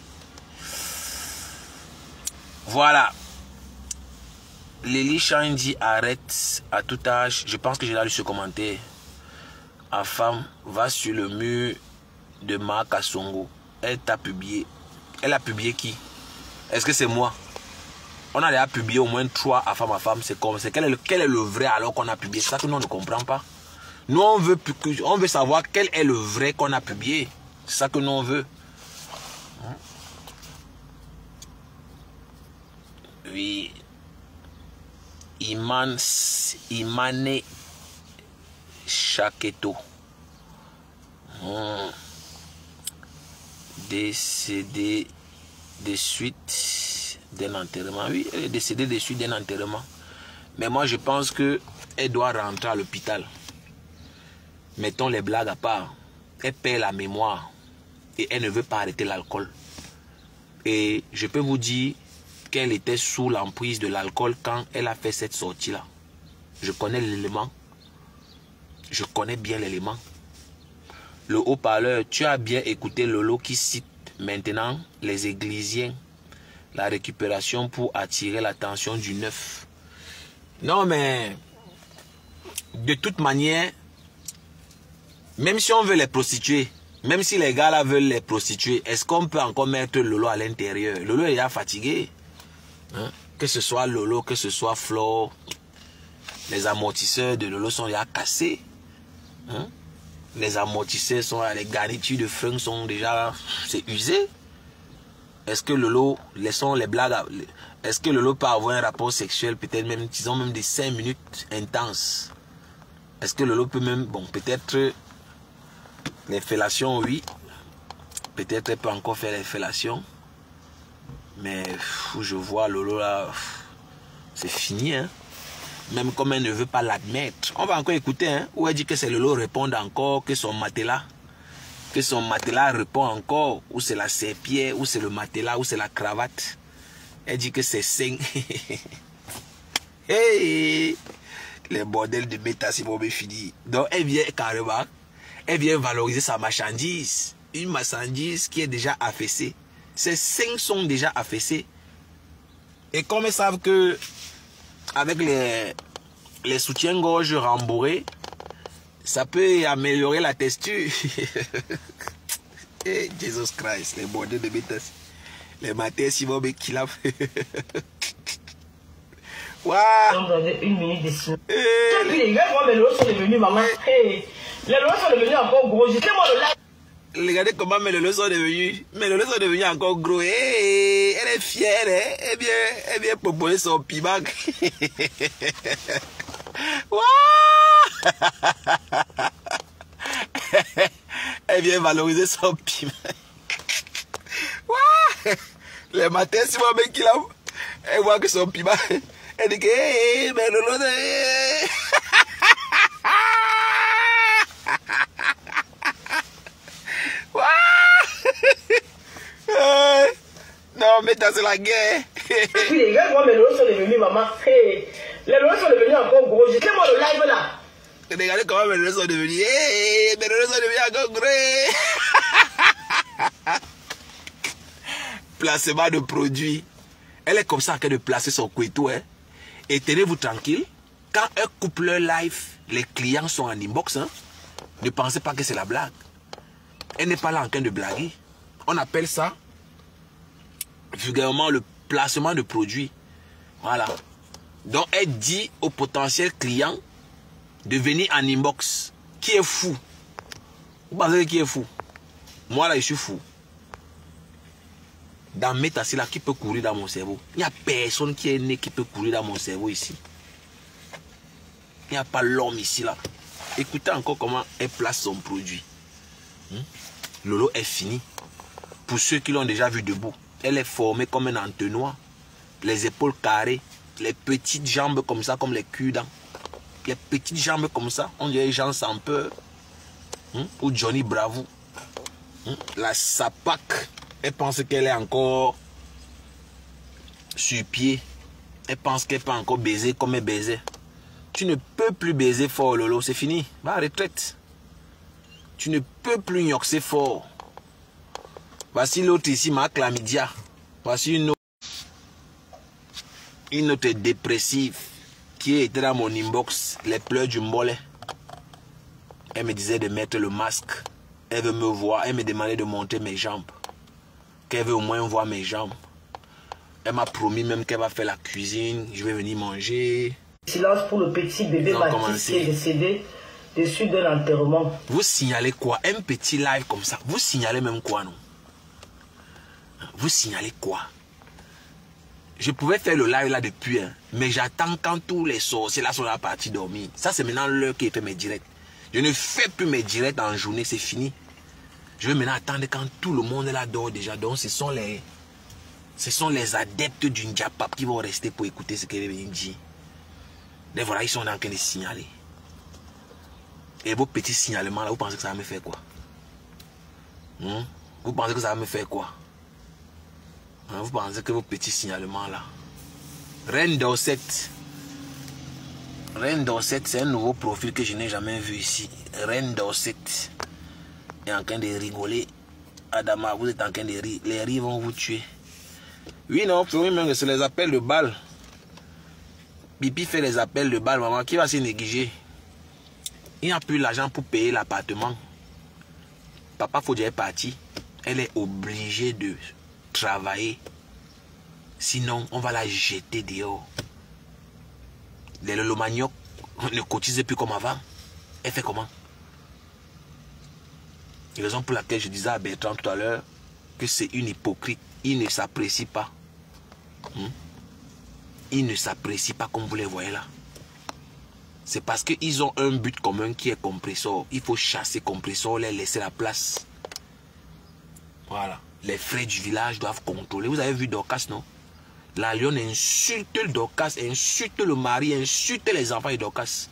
Voilà. Lily Chan dit arrête à tout âge. Je pense que j'ai lu ce commentaire. La femme va sur le mur de Marc Assongo. Elle t'a publié. Elle a publié qui? Est-ce que c'est moi? On a déjà publié au moins 3 à femme. C'est comme. Quel est le vrai alors qu'on a publié? C'est ça que nous on ne comprend pas. Nous on veut savoir quel est le vrai qu'on a publié. C'est ça que nous on veut. Oui. Imane Chaketo. Décédé de suite d'un enterrement. Oui, elle est décédée de suite d'un enterrement. Mais moi, je pense qu'elle doit rentrer à l'hôpital. Mettons les blagues à part. Elle perd la mémoire. Et elle ne veut pas arrêter l'alcool. Et je peux vous dire qu'elle était sous l'emprise de l'alcool quand elle a fait cette sortie-là. Je connais l'élément. Je connais bien l'élément. Le haut-parleur, tu as bien écouté Lolo qui cite maintenant les églisiens. La récupération pour attirer l'attention du neuf. Non, mais de toute manière, même si on veut les prostituer, même si les gars là veulent les prostituer, est-ce qu'on peut encore mettre Lolo à l'intérieur? Lolo est déjà fatigué. Hein? Que ce soit Lolo, que ce soit Flo, les amortisseurs de Lolo sont déjà cassés. Hein? Les amortisseurs sont là, les garnitures de fringues sont déjà, c'est usé. Est-ce que Lolo, laissons les blagues, est-ce que Lolo peut avoir un rapport sexuel, peut-être même, disons même des 5 minutes intenses? Est-ce que Lolo peut même, bon, peut-être les fellations, oui, Peut-être elle peut encore faire les fellations. Mais je vois Lolo là, c'est fini. Hein? Même comme elle ne veut pas l'admettre. On va encore écouter. Hein? Où elle dit que c'est Lolo répond encore, que son matelas répond encore. Ou c'est la serpillère, ou c'est le matelas, ou c'est la cravate. Elle dit que c'est 5. Hey! Les bordels de méta, c'est bon, mais fini. Donc elle vient carrément, elle vient valoriser sa marchandise. Une marchandise qui est déjà affaissée. Ces 5 sont déjà affaissés. Et comme ils savent que avec les soutiens-gorge rembourrés, ça peut améliorer la texture. Et Jesus Christ, les bordels de bêtas. Les matins, si vous me qu'il a fait. Waouh! Une minute de silence. Les gars, moi, mes lots sont devenus, maman. Hey. Les lots sont devenus encore gros. Moi le live. Regardez comment mes lots sont devenus. Mes lots sont devenus encore gros. Hey, elle est fière. Hein? Elle vient proposer son piment. Elle vient valoriser son piment. Les matins, si moi mec qui l'a, elle voit que son piment, elle dit que hey, mais Lolo, non, mais c'est la guerre. Puis les gars, moi mes Lolo sont devenus, maman. Hey. Les Lolo sont devenus encore gros. Moi le live là. Regardez comment mes Lolo sont devenus. Hey, mes Lolo sont devenus encore gros. Placement de produits. Elle est comme ça en train de placer son couteau. Hein. Et tenez-vous tranquille. Quand elle coupe leur live, les clients sont en inbox. Hein. Ne pensez pas que c'est la blague. Elle n'est pas là en train de blaguer. On appelle ça vulgairement le placement de produits. Voilà. Donc elle dit au potentiel client de venir en inbox. Qui est fou? Vous pensez qui est fou? Moi là je suis fou. Dans mes tasses là, qui peut courir dans mon cerveau? Il n'y a personne qui est né qui peut courir dans mon cerveau ici. Il n'y a pas l'homme ici là. Écoutez encore comment elle place son produit. Lolo est fini. Pour ceux qui l'ont déjà vu debout, elle est formée comme un entonnoir. Les épaules carrées, les petites jambes comme ça, comme les cul-dents. Les petites jambes comme ça, on dirait les gens sans peur. Ou Johnny Bravo. La sapac. Elle pense qu'elle est encore sur pied. Elle pense qu'elle peut encore baiser comme elle baisait. Tu ne peux plus baiser fort, Lolo. C'est fini. Va à la retraite. Tu ne peux plus gnoxer fort. Voici l'autre ici, ma chlamydia. Voici une autre dépressive qui était dans mon inbox. Les pleurs du mollet. Elle me disait de mettre le masque. Elle veut me voir. Elle me demandait de monter mes jambes. Qu'elle veut au moins voir mes jambes. Elle m'a promis même qu'elle va faire la cuisine. Je vais venir manger. Silence pour le petit bébé Baptiste qui est décédé de suite d'un enterrement. Vous signalez quoi? Un petit live comme ça. Vous signalez même quoi, non? Vous signalez quoi? Je pouvais faire le live là depuis, hein, mais j'attends quand tous les sorciers là sont là partis dormir. Ça c'est maintenant l'heure qui fait mes directs. Je ne fais plus mes directs en journée, c'est fini. Je vais maintenant attendre quand tout le monde là dort déjà. Donc ce sont les adeptes du Ndiapap qui vont rester pour écouter ce qu'elle vient dire. Et voilà, ils sont en train de signaler. Et vos petits signalements là, vous pensez que ça va me faire quoi? Vous pensez que ça va me faire quoi? Vous pensez que vos petits signalements là. Reine Dorset. Reine Dorset, c'est un nouveau profil que je n'ai jamais vu ici. Reine Dorset est en train de rigoler. Adama, vous êtes en train de rire. Les rires vont vous tuer. Oui, non, c'est même que c'est les appels de balles. Pipi fait les appels de balles, maman. Qui va se négliger? Il n'y a plus l'argent pour payer l'appartement. Papa Fodja est parti. Elle est obligée de travailler. Sinon, on va la jeter dehors. Les Lolomagnoc ne cotisent plus comme avant. Elle fait comment? La raison pour laquelle je disais à Bertrand tout à l'heure que c'est une hypocrite. Il ne s'apprécie pas. Ils ne s'apprécient pas comme vous les voyez là. C'est parce qu'ils ont un but commun qui est Compressor. Il faut chasser Compressor, les laisser la place. Voilà. Les frères du village doivent contrôler. Vous avez vu Dorcas, non? La lionne insulte Dorcas, insulte le mari, insulte les enfants de Dorcas.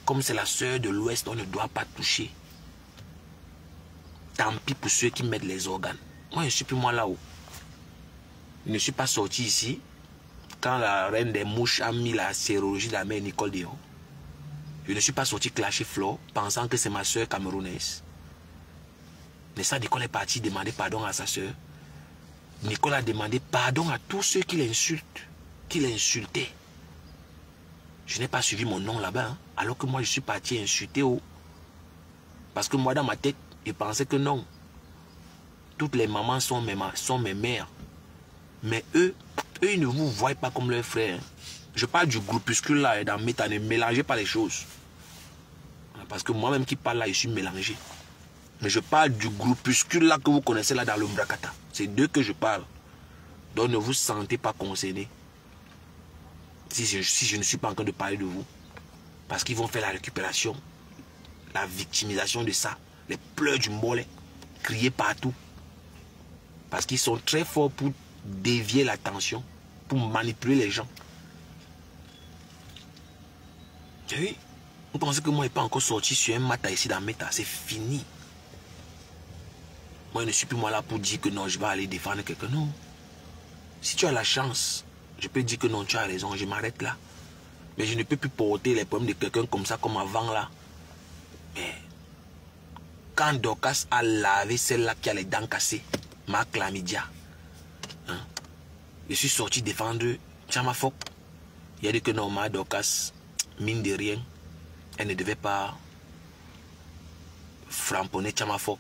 Comme c'est la sœur de l'Ouest, on ne doit pas toucher. Tant pis pour ceux qui mettent les organes. Moi, je ne suis plus moi là-haut. Je ne suis pas sorti ici quand la reine des mouches a mis la sérologie de la mère Nicole dehors. Je ne suis pas sorti clasher Flore pensant que c'est ma soeur camerounaise. Mais ça, Nicole est parti demander pardon à sa soeur. Nicole a demandé pardon à tous ceux qui l'insultent, qui l'insultaient. Je n'ai pas suivi mon nom là-bas, hein, alors que moi je suis parti insulter. Parce que moi dans ma tête, je pensais que non. Toutes les mamans sont mes mères. Mais eux, ils ne vous voient pas comme leurs frères. Hein. Je parle du groupuscule là, dans Méta, ne mélangez pas les choses. Parce que moi-même qui parle là, je suis mélangé. Mais je parle du groupuscule là que vous connaissez là dans le Mbrakata. C'est d'eux que je parle. Donc ne vous sentez pas concerné. Si je ne suis pas en train de parler de vous. Parce qu'ils vont faire la récupération. La victimisation de ça. Les pleurs du mollet. Crier partout. Parce qu'ils sont très forts pour dévier l'attention. Pour manipuler les gens. Oui. Vous pensez que moi je n'ai pas encore sorti sur un matin ici dans Méta. C'est fini. Moi, je ne suis plus moi là pour dire que non, je vais aller défendre quelqu'un. Non. Si tu as la chance, je peux dire que non, tu as raison, je m'arrête là. Mais je ne peux plus porter les problèmes de quelqu'un comme ça, comme avant là. Mais quand Dorcas a lavé celle-là qui a les dents cassées, ma chlamydia, hein, je suis sorti défendre Tchamafok. Il a dit que non, ma Dorcas, mine de rien, elle ne devait pas framponner Tchamafok.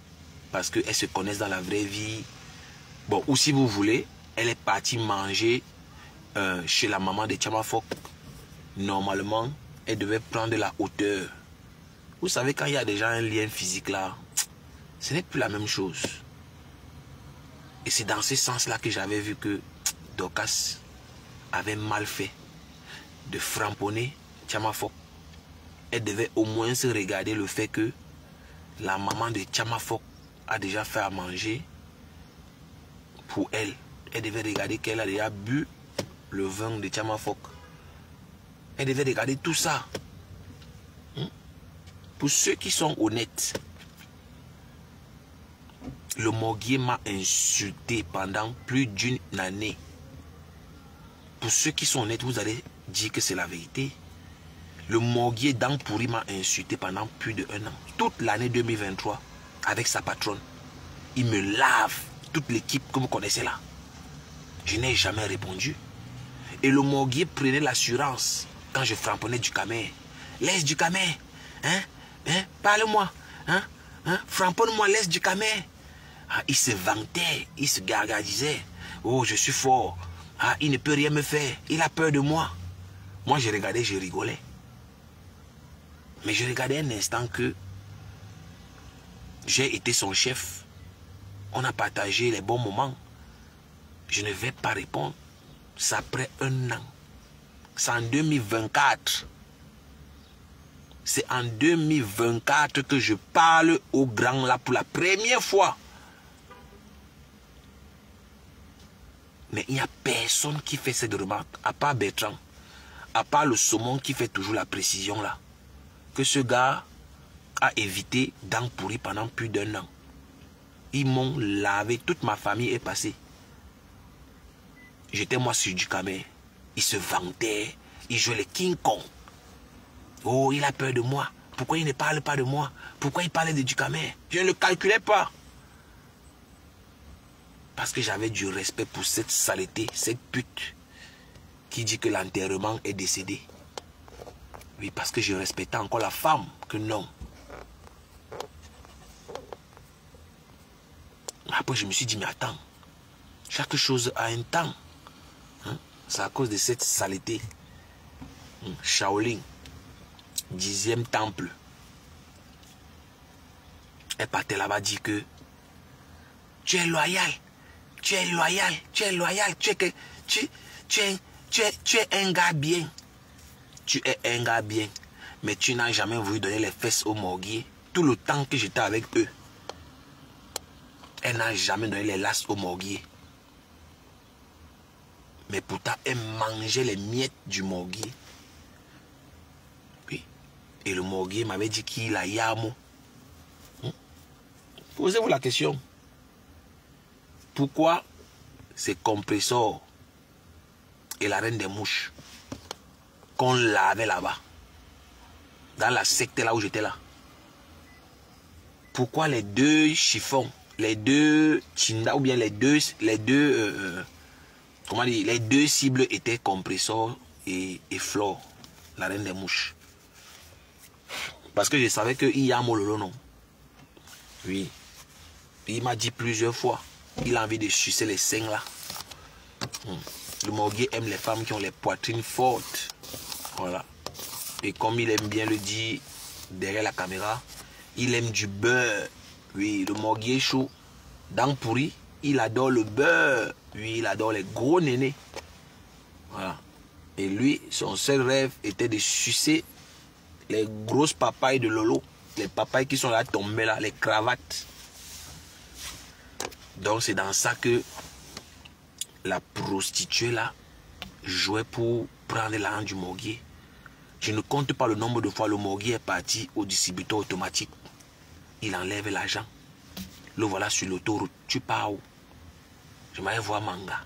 Parce qu'elles se connaissent dans la vraie vie. Bon, ou si vous voulez, elle est partie manger chez la maman de Tchamafok. Normalement, elle devait prendre la hauteur. Vous savez, quand il y a déjà un lien physique là, ce n'est plus la même chose. Et c'est dans ce sens-là que j'avais vu que Dorcas avait mal fait de framponner Tchamafok. Elle devait au moins se regarder le fait que la maman de Tchamafok a déjà fait à manger pour elle. Elle devait regarder qu'elle a déjà bu le vin de Tchamafok. Elle devait regarder tout ça. Pour ceux qui sont honnêtes, le Morguier m'a insulté pendant plus d'une année. Pour ceux qui sont honnêtes, vous allez dire que c'est la vérité. Le Morguier d'Ampouri m'a insulté pendant plus d'1 an. Toute l'année 2023. Avec sa patronne. Il me lave toute l'équipe que vous connaissez là. Je n'ai jamais répondu. Et le Morguier prenait l'assurance quand je frapponnais du Camer. Laisse du Camer. Hein? Hein? Parle-moi. Hein? Hein? Framponne-moi, laisse du Camer. Ah, il se vantait, il se gargarisait. Oh, je suis fort. Ah, il ne peut rien me faire. Il a peur de moi. Moi, je regardais, je rigolais. Mais je regardais un instant que j'ai été son chef. On a partagé les bons moments. Je ne vais pas répondre. C'est après 1 an. C'est en 2024. C'est en 2024 que je parle au grand là pour la première fois. Mais il n'y a personne qui fait cette remarque, à part Bertrand. À part le saumon qui fait toujours la précision là. Que ce gars a évité d'Ampouri pendant plus d'1 an. Ils m'ont lavé, toute ma famille est passée. J'étais moi sur du Camer. Il se vantait, il jouait les King Kong. Oh, il a peur de moi. Pourquoi il ne parle pas de moi? Pourquoi il parlait de du Camer? Je ne le calculais pas. Parce que j'avais du respect pour cette saleté, cette pute qui dit que l'enterrement est décédé. Oui, parce que je respectais encore la femme que non. Après, je me suis dit, mais attends, chaque chose a un temps. Hein? C'est à cause de cette saleté. Shaolin, 10e temple. Elle partait là-bas dire que tu es loyal, tu es loyal, tu es loyal, tu es un gars bien. Tu es un gars bien, mais tu n'as jamais voulu donner les fesses aux Morguier tout le temps que j'étais avec eux. Elle n'a jamais donné les lasses au morguier. Mais pourtant, elle mangeait les miettes du morguier. Oui. Et le morguier m'avait dit qu'il a yamo. Posez-vous la question. Pourquoi ces compresseurs et la reine des mouches qu'on lavait là-bas, dans la secte là où j'étais là, pourquoi les deux chiffons, les deux chinda ou bien les deux comment dire, les deux cibles étaient compresseurs et flore, la reine des mouches? Parce que je savais qu'il y a Mololo, non? Oui. Il m'a dit plusieurs fois, il a envie de sucer les seins là. Le morguier aime les femmes qui ont les poitrines fortes. Voilà. Et comme il aime bien le dire derrière la caméra, il aime du beurre. Oui, le morguier chaud, dents pourries, il adore le beurre. Oui, il adore les gros nénés. Voilà. Et lui, son seul rêve était de sucer les grosses papayes de Lolo. Les papayes qui sont là tombées là, les cravates. Donc c'est dans ça que la prostituée là jouait pour prendre l'argent du morguier. Je ne compte pas le nombre de fois le morguier est parti au distributeur automatique. Il enlève l'argent. Le voilà sur l'autoroute. Tu pars où? Je m'allais voir Manga.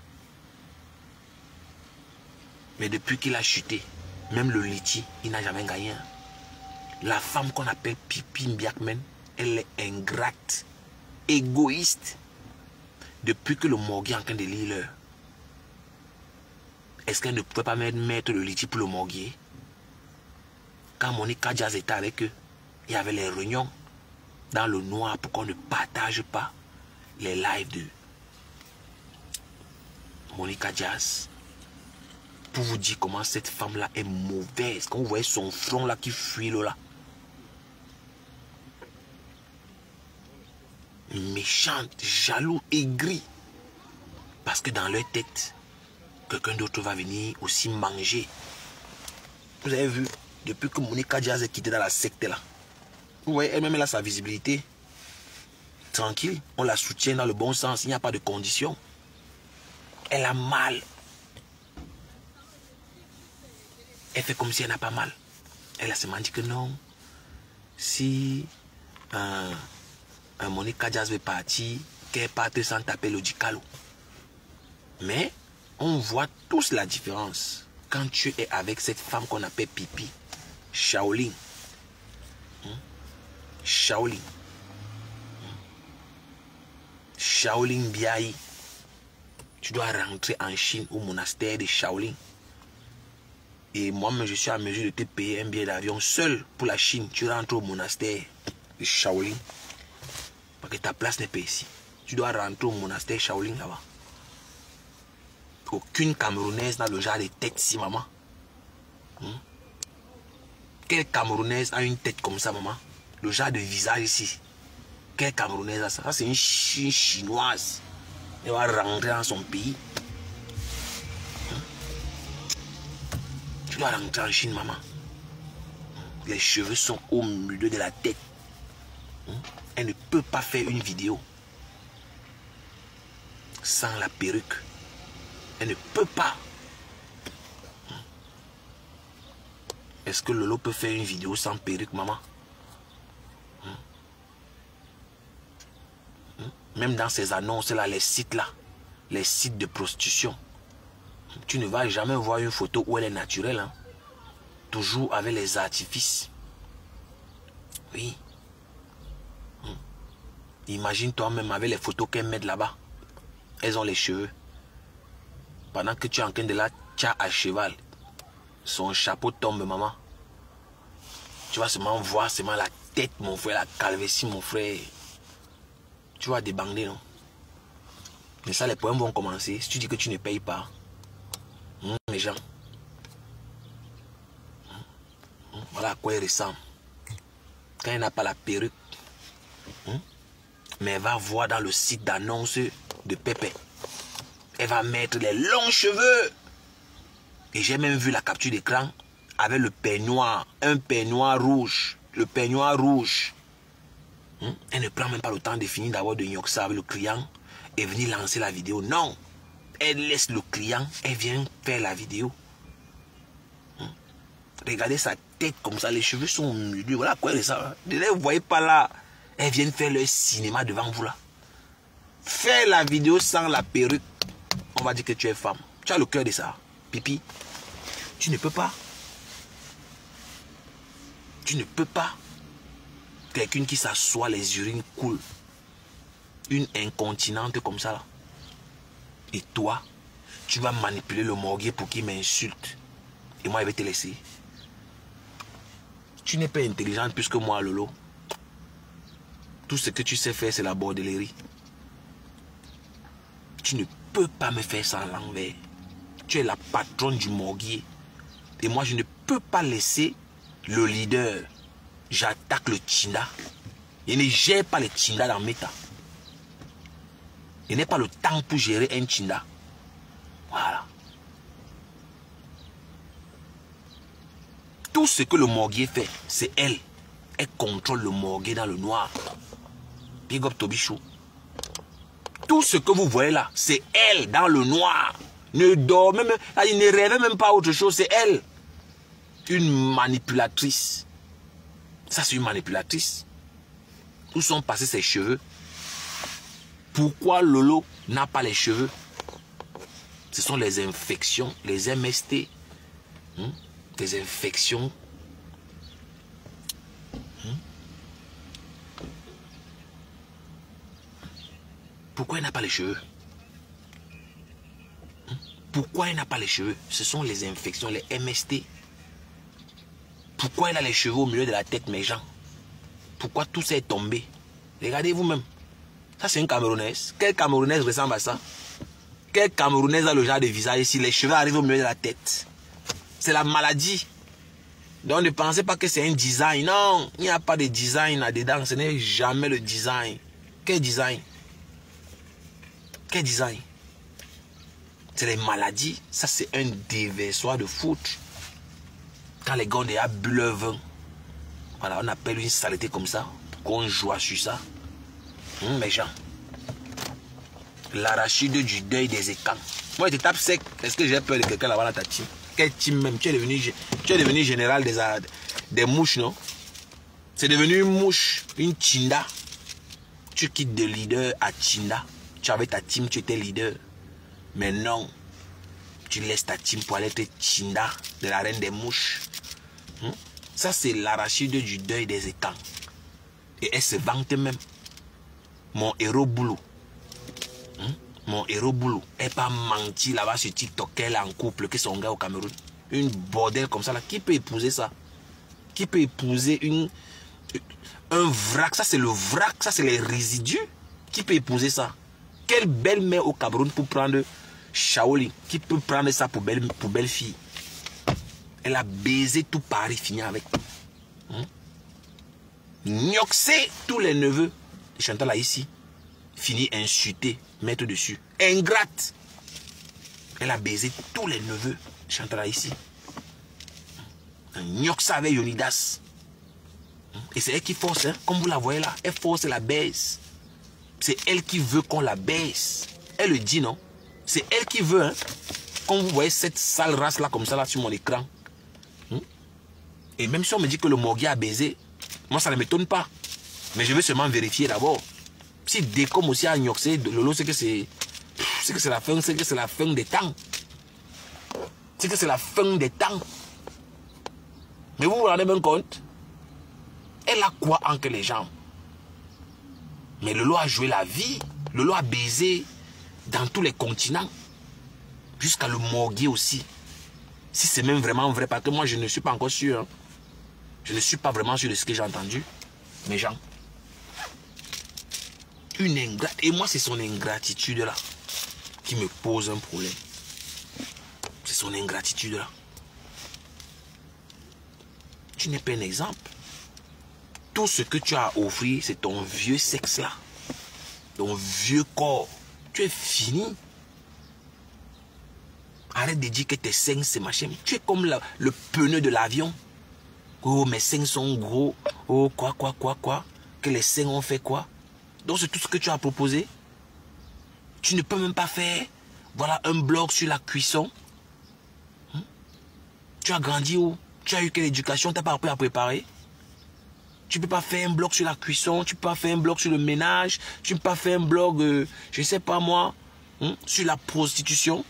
Mais depuis qu'il a chuté, même le liti, il n'a jamais gagné. La femme qu'on appelle Pipi Mbiakmen, elle est ingrate, égoïste. Depuis que le morguier est en train de lire l'heure, est-ce qu'elle ne pouvait pas mettre le liti pour le morguier? Quand Monica Jazz était avec eux, il y avait les réunions dans le noir pour qu'on ne partage pas les lives de Monica Jazz. Pour vous dire comment cette femme-là est mauvaise. Quand vous voyez son front là qui fuit là. Méchante, jaloux, aigrie. Parce que dans leur tête, quelqu'un d'autre va venir aussi manger. Vous avez vu, depuis que Monica Diaz est quittée dans la secte là, vous voyez, elle-même elle a sa visibilité. Tranquille, on la soutient dans le bon sens, il n'y a pas de conditions. Elle a mal. Elle fait comme si elle n'a pas mal. Elle a seulement dit que non. Si un Monica Diaz veut partir, qu'elle parte sans taper le dicalo. Mais on voit tous la différence quand tu es avec cette femme qu'on appelle Pipi, Shaolin. Shaolin. Shaolin Biaï. Tu dois rentrer en Chine au monastère de Shaolin. Et moi-même, je suis à mesure de te payer un billet d'avion seul pour la Chine. Tu rentres au monastère de Shaolin. Parce que ta place n'est pas ici. Tu dois rentrer au monastère Shaolin là-bas. Aucune Camerounaise n'a le genre de tête si, maman. Quelle Camerounaise a une tête comme ça, maman? Le genre de visage ici. Quelle Camerounaise a ça? Ça, c'est une chinoise. Elle va rentrer dans son pays. Tu dois rentrer en Chine, maman. Les cheveux sont au milieu de la tête. Elle ne peut pas faire une vidéo sans la perruque. Elle ne peut pas. Est-ce que Lolo peut faire une vidéo sans perruque, maman? Même dans ces annonces là, les sites là, les sites de prostitution, tu ne vas jamais voir une photo où elle est naturelle. Hein? Toujours avec les artifices. Oui. Imagine toi-même avec les photos qu'elles mettent là-bas. Elles ont les cheveux. Pendant que tu es en train de la tcha à cheval, son chapeau tombe, maman. Tu vas seulement voir seulement la tête, mon frère, la calvitie, mon frère. Tu vas débander, non? Mais ça, les problèmes vont commencer. Si tu dis que tu ne payes pas, les gens, voilà à quoi il ressemble. Quand il n'a pas la perruque, mais elle va voir dans le site d'annonce de Pépé. Elle va mettre les longs cheveux. Et j'ai même vu la capture d'écran avec le peignoir, un peignoir rouge. Le peignoir rouge. Elle ne prend même pas le temps de finir d'abord de gnoxer avec le client et venir lancer la vidéo. Non. Elle laisse le client, elle vient faire la vidéo. Regardez sa tête comme ça, les cheveux sont au milieu. Voilà quoi, ça. Vous ne voyez pas là. Elle vient faire le cinéma devant vous là. Faire la vidéo sans la perruque, on va dire que tu es femme. Tu as le cœur de ça. Pipi, tu ne peux pas. Tu ne peux pas. Quelqu'un qui s'assoit, les urines coulent. Une incontinente comme ça là. Et toi, tu vas manipuler le morguier pour qu'il m'insulte. Et moi, je vais te laisser. Tu n'es pas intelligente plus que moi, Lolo. Tout ce que tu sais faire, c'est la bordellerie. Tu ne peux pas me faire ça à l'envers. Tu es la patronne du morguier. Et moi, je ne peux pas laisser le leader. J'attaque le Tchinda. Je ne gère pas le Tchinda dans mes temps. Je n'ai pas le temps pour gérer un Tchinda. Voilà. Tout ce que le morguier fait, c'est elle. Elle contrôle le morguier dans le noir. Big up Tobichou. Tout ce que vous voyez là, c'est elle dans le noir. Ne dormez même, ne rêvez même pas autre chose, c'est elle. Une manipulatrice. Ça, c'est une manipulatrice. Où sont passés ses cheveux? Pourquoi Lolo n'a pas les cheveux? Ce sont les infections, les MST. Les infections. Pourquoi il n'a pas les cheveux? Pourquoi il n'a pas les cheveux? Ce sont les infections, les MST. Pourquoi il a les cheveux au milieu de la tête, mes gens? Pourquoi tout ça est tombé? Regardez vous-même. Ça, c'est une Camerounaise. Quelle Camerounaise ressemble à ça? Quelle Camerounaise a le genre de visage ici? Les cheveux arrivent au milieu de la tête. C'est la maladie. Donc ne pensez pas que c'est un design. Non, il n'y a pas de design là-dedans. Ce n'est jamais le design. Quel design? Quel design? C'est les maladies. Ça, c'est un déversoir de foot. Quand les gars ont bu leur vin, voilà, on appelle une saleté comme ça. Qu'on joue sur ça. Mes gens. L'arachide du deuil des écans. Moi, je te tape sec. Est-ce que j'ai peur de quelqu'un là-bas dans ta team? Quel team même? Tu es devenu général des mouches, non? C'est devenu une mouche, une Tchinda. Tu quittes de leader à Tchinda. Tu avais ta team, tu étais leader. Mais non. Tu laisses ta team pour aller être Tchinda de la reine des mouches. Ça, c'est l'arachide du deuil des écans. Et elle se vante même. Mon héros boulot. Mon héros boulot. Elle n'a pas menti là-bas sur TikTok qu'elle est en couple, que son gars au Cameroun. Une bordel comme ça là. Qui peut épouser ça? Qui peut épouser un vrac? Ça, c'est le vrac. Ça, c'est les résidus. Qui peut épouser ça? Quelle belle-mère au Cameroun pour prendre Shaolin? Qui peut prendre ça pour belle fille? Elle a baisé tout Paris, fini avec. Nioxé tous les neveux de Chantal là ici. Fini insulté, mettre dessus. Ingrate. Elle a baisé tous les neveux de Chantal là ici. Nioxé avec Yonidas. Et c'est elle qui force, hein, comme vous la voyez là. Elle force la baisse. C'est elle qui veut qu'on la baisse. Elle le dit, non? C'est elle qui veut, hein. Quand vous voyez cette sale race là comme ça là sur mon écran. Et même si on me dit que le morguier a baisé, moi ça ne m'étonne pas. Mais je veux seulement vérifier d'abord. Si Décom aussi a gnoxé, Lolo, c'est que c'est la fin, c'est que c'est la fin des temps. C'est que c'est la fin des temps. Mais vous vous rendez bien compte? Elle a quoi entre les jambes? Mais Lolo a joué la vie. Lolo a baisé dans tous les continents. Jusqu'à le morguier aussi. Si c'est même vraiment vrai, parce que moi je ne suis pas encore sûr. Hein. Je ne suis pas vraiment sûr de ce que j'ai entendu. Mes gens. Une ingrate. Et moi c'est son ingratitude là qui me pose un problème. C'est son ingratitude là. Tu n'es pas un exemple. Tout ce que tu as à offrir, c'est ton vieux sexe là. Ton vieux corps. Tu es fini. Arrête de dire que tes seins c'est machin. Tu es comme le pneu de l'avion. Oh, mes seins sont gros. Oh, quoi. que les saints ont fait quoi? Donc c'est tout ce que tu as proposé. Tu ne peux même pas faire, voilà, un blog sur la cuisson. Tu as grandi où? Tu as eu quelle éducation? Tu n'as pas appris à préparer? Tu ne peux pas faire un blog sur la cuisson, tu ne peux pas faire un blog sur le ménage, tu ne peux pas faire un blog, je ne sais pas moi, sur la prostitution.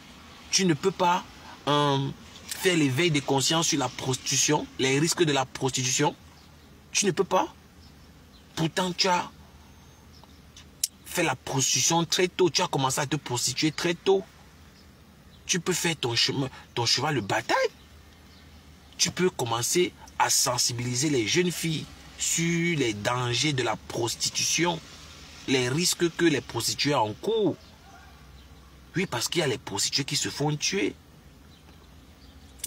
Tu ne peux pas faire l'éveil des consciences sur la prostitution, les risques de la prostitution. Tu ne peux pas. Pourtant, tu as fait la prostitution très tôt. Tu as commencé à te prostituer très tôt. Tu peux faire ton cheval de bataille. Tu peux commencer à sensibiliser les jeunes filles sur les dangers de la prostitution, les risques que les prostituées encourent. Oui, parce qu'il y a les prostituées qui se font tuer.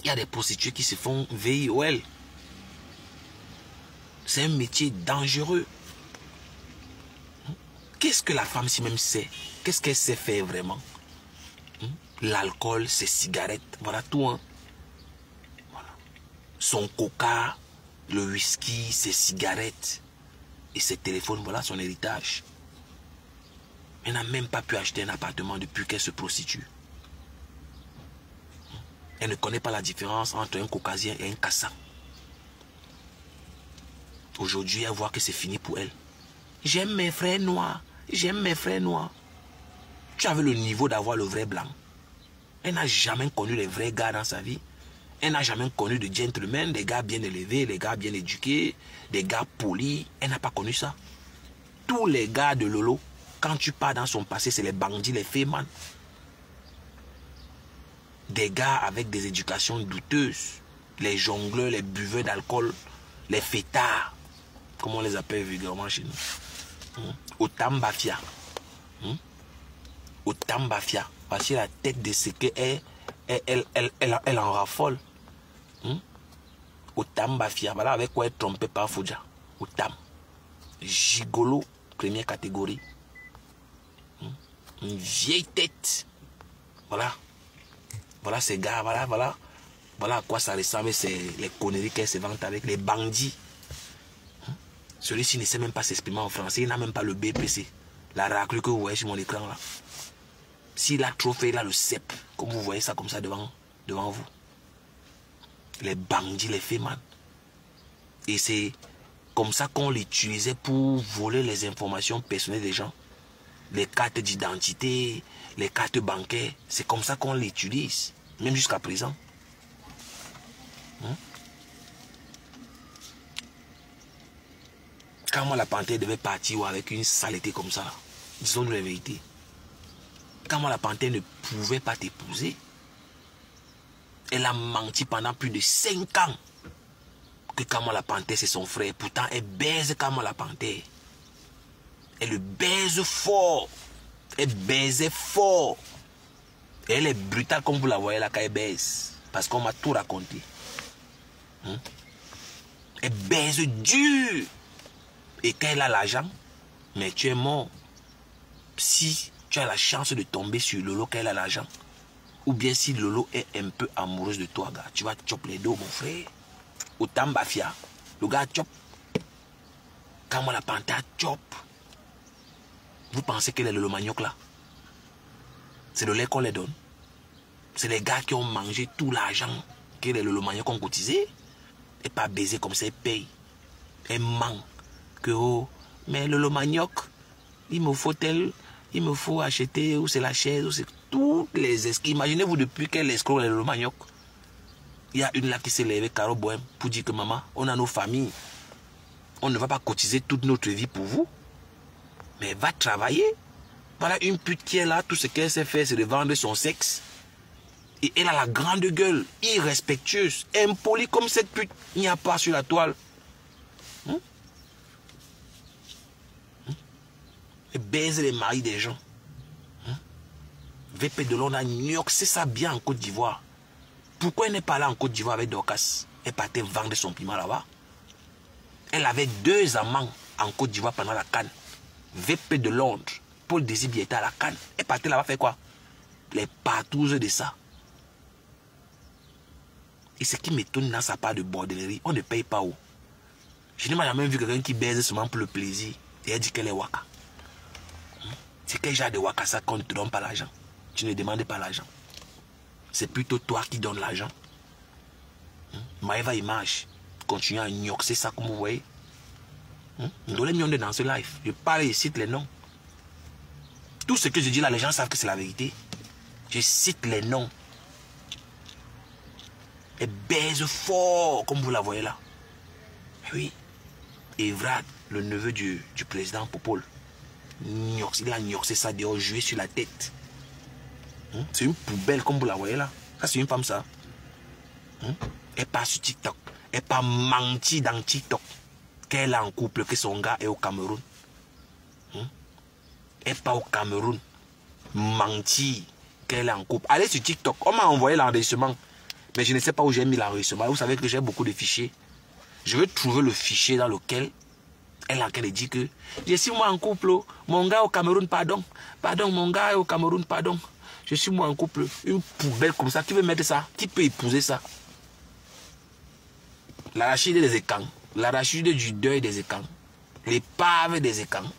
Il y a des prostituées qui se font VIOL. C'est un métier dangereux. Qu'est-ce que la femme si même sait? Qu'est-ce qu'elle sait faire vraiment? L'alcool, ses cigarettes, voilà tout. Hein? Voilà. Son coca, le whisky, ses cigarettes et ses téléphones, voilà son héritage. Elle n'a même pas pu acheter un appartement depuis qu'elle se prostitue. Elle ne connaît pas la différence entre un caucasien et un Kassa. Aujourd'hui, elle voit que c'est fini pour elle. J'aime mes frères noirs. J'aime mes frères noirs. Tu avais le niveau d'avoir le vrai blanc. Elle n'a jamais connu les vrais gars dans sa vie. Elle n'a jamais connu de gentlemen, des gars bien élevés, des gars bien éduqués, des gars polis. Elle n'a pas connu ça. Tous les gars de Lolo, quand tu pars dans son passé, c'est les bandits, les fémans. Des gars avec des éducations douteuses. Les jongleurs, les buveurs d'alcool, les fêtards. Comme on les appelle vulgairement chez nous. Otambafia. Otambafia. Voici la tête de ce qu'elle elle en raffole. Otambafia. Voilà avec quoi elle est trompée par Fouja. Otam. Gigolo, première catégorie. Une vieille tête. Voilà. Voilà ces gars. Voilà à quoi ça ressemble. C'est les conneries qu'elle se vante avec. Les bandits. Celui-ci ne sait même pas s'exprimer en français. Il n'a même pas le BPC. La raclure que vous voyez sur mon écran là. S'il a trop fait, il a le CEP. Comme vous voyez ça comme ça devant vous. Les bandits, les fémans. Et c'est comme ça qu'on l'utilisait pour voler les informations personnelles des gens. Les cartes d'identité, les cartes bancaires. C'est comme ça qu'on l'utilise. Même jusqu'à présent. Quand moi la panthère devait partir avec une saleté comme ça, disons-nous la vérité. Quand moi la panthère ne pouvait pas t'épouser, elle a menti pendant plus de 5 ans que quand moi la panthère c'est son frère. Pourtant elle baise quand moi la panthère. Elle le baise fort. Elle baisait fort. Et elle est brutale comme vous la voyez là quand elle baise. Parce qu'on m'a tout raconté. Elle baise dur. Et quand elle a l'argent, mais tu es mort. Si tu as la chance de tomber sur Lolo quand elle a l'argent, ou bien si Lolo est un peu amoureuse de toi, gars, tu vas chopper les dos, mon frère. Autant bafia, le gars chop. Quand moi la panthère chop. Vous pensez qu'elle est le manioc là? C'est le lait qu'on les donne. C'est les gars qui ont mangé tout l'argent que les manioc ont cotisé. Et pas baiser comme ça, ils payent. Et ment. Que oh, mais le manioc, il me faut acheter, ou c'est la chaise, ou c'est toutes les escrocs. Imaginez-vous depuis quel escroc est le manioc. Il y a une là qui s'est levée, Caro Bohème, pour dire que maman, on a nos familles. On ne va pas cotiser toute notre vie pour vous. Mais va travailler. Voilà une pute qui est là, tout ce qu'elle sait faire, c'est de vendre son sexe. Et elle a la grande gueule, irrespectueuse, impolie comme cette pute. Il n'y a pas sur la toile. Elle baise les maris des gens. VP de Londres à New York, c'est ça bien en Côte d'Ivoire. Pourquoi elle n'est pas là en Côte d'Ivoire avec Dorcas? Elle partait vendre son piment là-bas. Elle avait 2 amants en Côte d'Ivoire pendant la CAN. VP de Londres, Paul Désir était à la CAN. Elle partait là-bas faire quoi? Les partouzes de ça. Et ce qui m'étonne dans sa part de bordellerie, on ne paye pas où? Je n'ai jamais vu quelqu'un qui baise seulement pour le plaisir. Et elle dit qu'elle est waka. C'est quel genre de waka ça qu'on ne te donne pas l'argent? Tu ne demandes pas l'argent. C'est plutôt toi qui donnes l'argent. Maëva Image continue à ignorer ça comme vous voyez. Nous les millions dans ce live. Je parle et cite les noms. Tout ce que je dis là, les gens savent que c'est la vérité. Je cite les noms. Elle baise fort, comme vous la voyez là. Oui. Evrad, le neveu du président Popol. Il a ignoré ça dehors, joué sur la tête. C'est une poubelle, comme vous la voyez là. Ça, c'est une femme, ça. Elle part sur TikTok. Elle part menti dans TikTok. Qu'elle est en couple, que son gars est au Cameroun. Elle part au Cameroun. Menti qu'elle est en couple. Allez sur TikTok. On m'a envoyé l'enregistrement. Mais je ne sais pas où j'ai mis l'enregistrement. Vous savez que j'ai beaucoup de fichiers. Je vais trouver le fichier dans lequel elle dit que je suis moi en couple. Mon gars au Cameroun, pardon. Pardon, mon gars est au Cameroun, pardon. Je suis moi en couple. Une poubelle comme ça. Qui veut mettre ça? Qui peut épouser ça? L'arachide des écans. L'arachide du deuil des écans. L'épave des écans.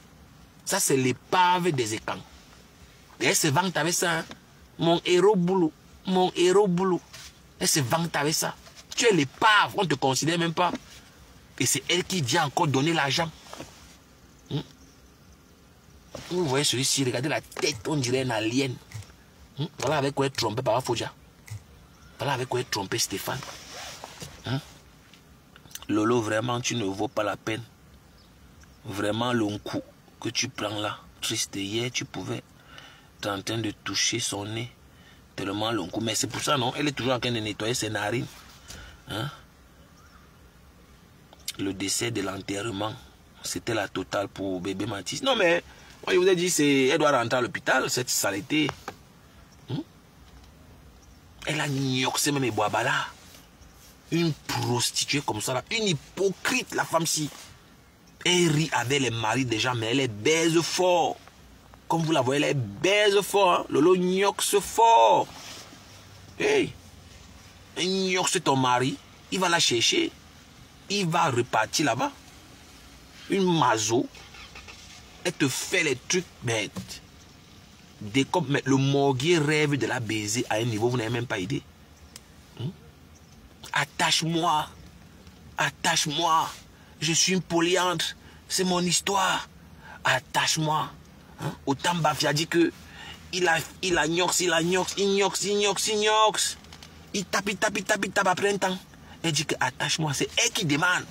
Ça, c'est l'épave des écans. Et elle se vante avec ça. Hein? Mon héros boulot. Mon héros boulot. Elle se vante avec ça. Tu es l'épave. On ne te considère même pas. Et c'est elle qui vient encore donner l'argent. Vous voyez celui-ci. Regardez la tête. On dirait un alien. Voilà avec quoi elle trompait Papa Fodja. Voilà avec quoi elle trompait Stéphane. Lolo, vraiment, tu ne vaux pas la peine. Vraiment, le coup que tu prends là. Triste, hier, tu pouvais t'es en train de toucher son nez. Tellement long coup. Mais c'est pour ça, non? Elle est toujours en train de nettoyer ses narines. Le décès de l'enterrement, c'était la totale pour bébé Mathis. Non, mais, moi, je vous ai dit, elle doit rentrer à l'hôpital, cette saleté. Elle a ignoré même les boabala. Une prostituée comme ça, là, une hypocrite, la femme-ci. Elle rit avec les maris des gens, mais elle est baise fort. Comme vous la voyez, elle est baise fort. Hein? Lolo gnoxe fort. Hey, gnoxe ton mari, il va la chercher. Il va repartir là-bas. Une mazo. Elle te fait les trucs bêtes. Mais le morguier rêve de la baiser à un niveau, vous n'avez même pas idée. Attache-moi. Attache-moi. Je suis une polyandre. C'est mon histoire. Attache-moi. Autant Bafia dit que il a ignox. Il tape après un temps. Elle dit que attache-moi. C'est elle qui demande.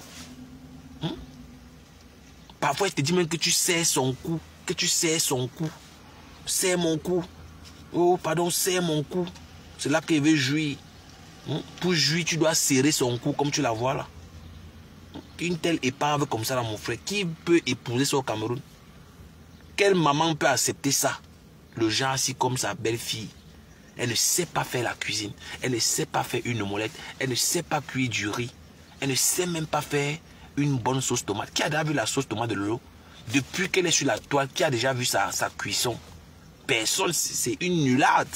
Parfois, elle te dit même que tu sais son cou. Que tu sais son cou. C'est mon cou. Oh, pardon, c'est mon cou. C'est là qu'elle veut jouir. Pour jouir, tu dois serrer son cou comme tu la vois là. Une telle épave comme ça là, mon frère, qui peut épouser ça au Cameroun? Quelle maman peut accepter ça? Le genre assis comme sa belle-fille. Elle ne sait pas faire la cuisine. Elle ne sait pas faire une omelette. Elle ne sait pas cuire du riz. Elle ne sait même pas faire une bonne sauce tomate. Qui a déjà vu la sauce tomate de Lolo? Depuis qu'elle est sur la toile, qui a déjà vu sa cuisson? Personne, c'est une nullade.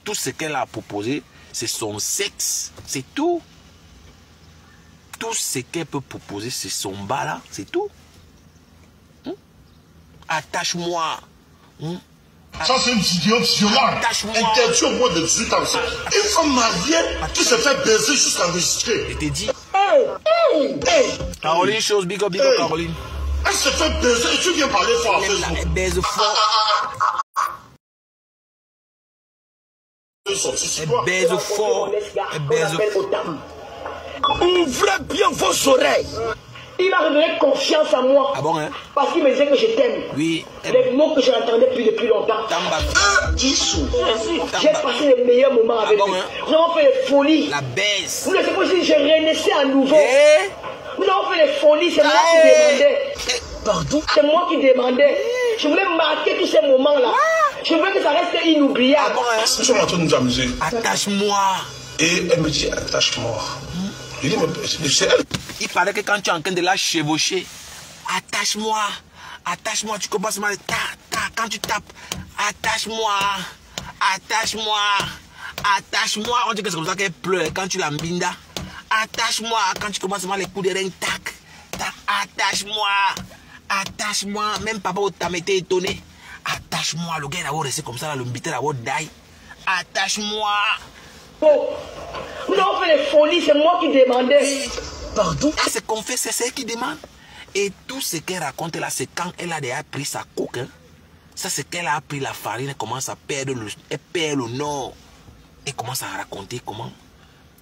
Tout ce qu'elle a proposé, c'est son sexe. C'est tout. Tout ce qu'elle peut proposer, c'est son bas là. C'est tout. Attache-moi. Ça, c'est une idiote violente. Interdit au moins de 18 ans. Une femme mariée qui se fait baiser jusqu'à enregistrer. Je t'ai dit. Caroline, chose, big up, Caroline. Elle se fait baiser et tu viens parler fort en Facebook. Elle baise fort. Elle baise fort. Elle baise fort. Ouvrez bien vos oreilles. Il m'a redonné confiance en moi. Ah bon, hein? Parce qu'il me disait que je t'aime. Oui. Les mots que je n'entendais plus depuis longtemps. J'ai passé les meilleurs moments avec lui. Nous avons fait les folies. La baisse. Vous ne savez pas si je renaissais à nouveau. Nous avons fait les folies. C'est moi qui demandais. Pardon? C'est moi qui demandais. Je voulais marquer tous ces moments-là. Je veux que ça reste inoubliable. Ah bon, hein? Tu es en train de nous amuser. Attache-moi. Et elle me dit, attache-moi. Je dis, mais c'est elle. Il paraît que quand tu es en train de la chevaucher, attache-moi. Attache-moi. Tu commences mal. Quand tu tapes, attache-moi. Attache-moi. Attache-moi. On dit que c'est comme ça qu'elle pleure quand tu la mbinda. Attache-moi. Quand tu commences mal les coups de rein, tac. Attache-moi. Attache-moi. Même papa, t'as été étonné. Attache-moi. Le gars, il a resté comme ça, là, le mbité, il a die. Attache-moi. Oh, nous avons fait les folies, c'est moi qui demandais. Pardon? Ah, c'est qu'on fait, c'est elle qui demande. Et tout ce qu'elle raconte là, c'est quand elle a déjà pris sa coque. Hein. Ça, c'est qu'elle a pris la farine, elle commence à perdre elle perd le nord. Elle commence à raconter comment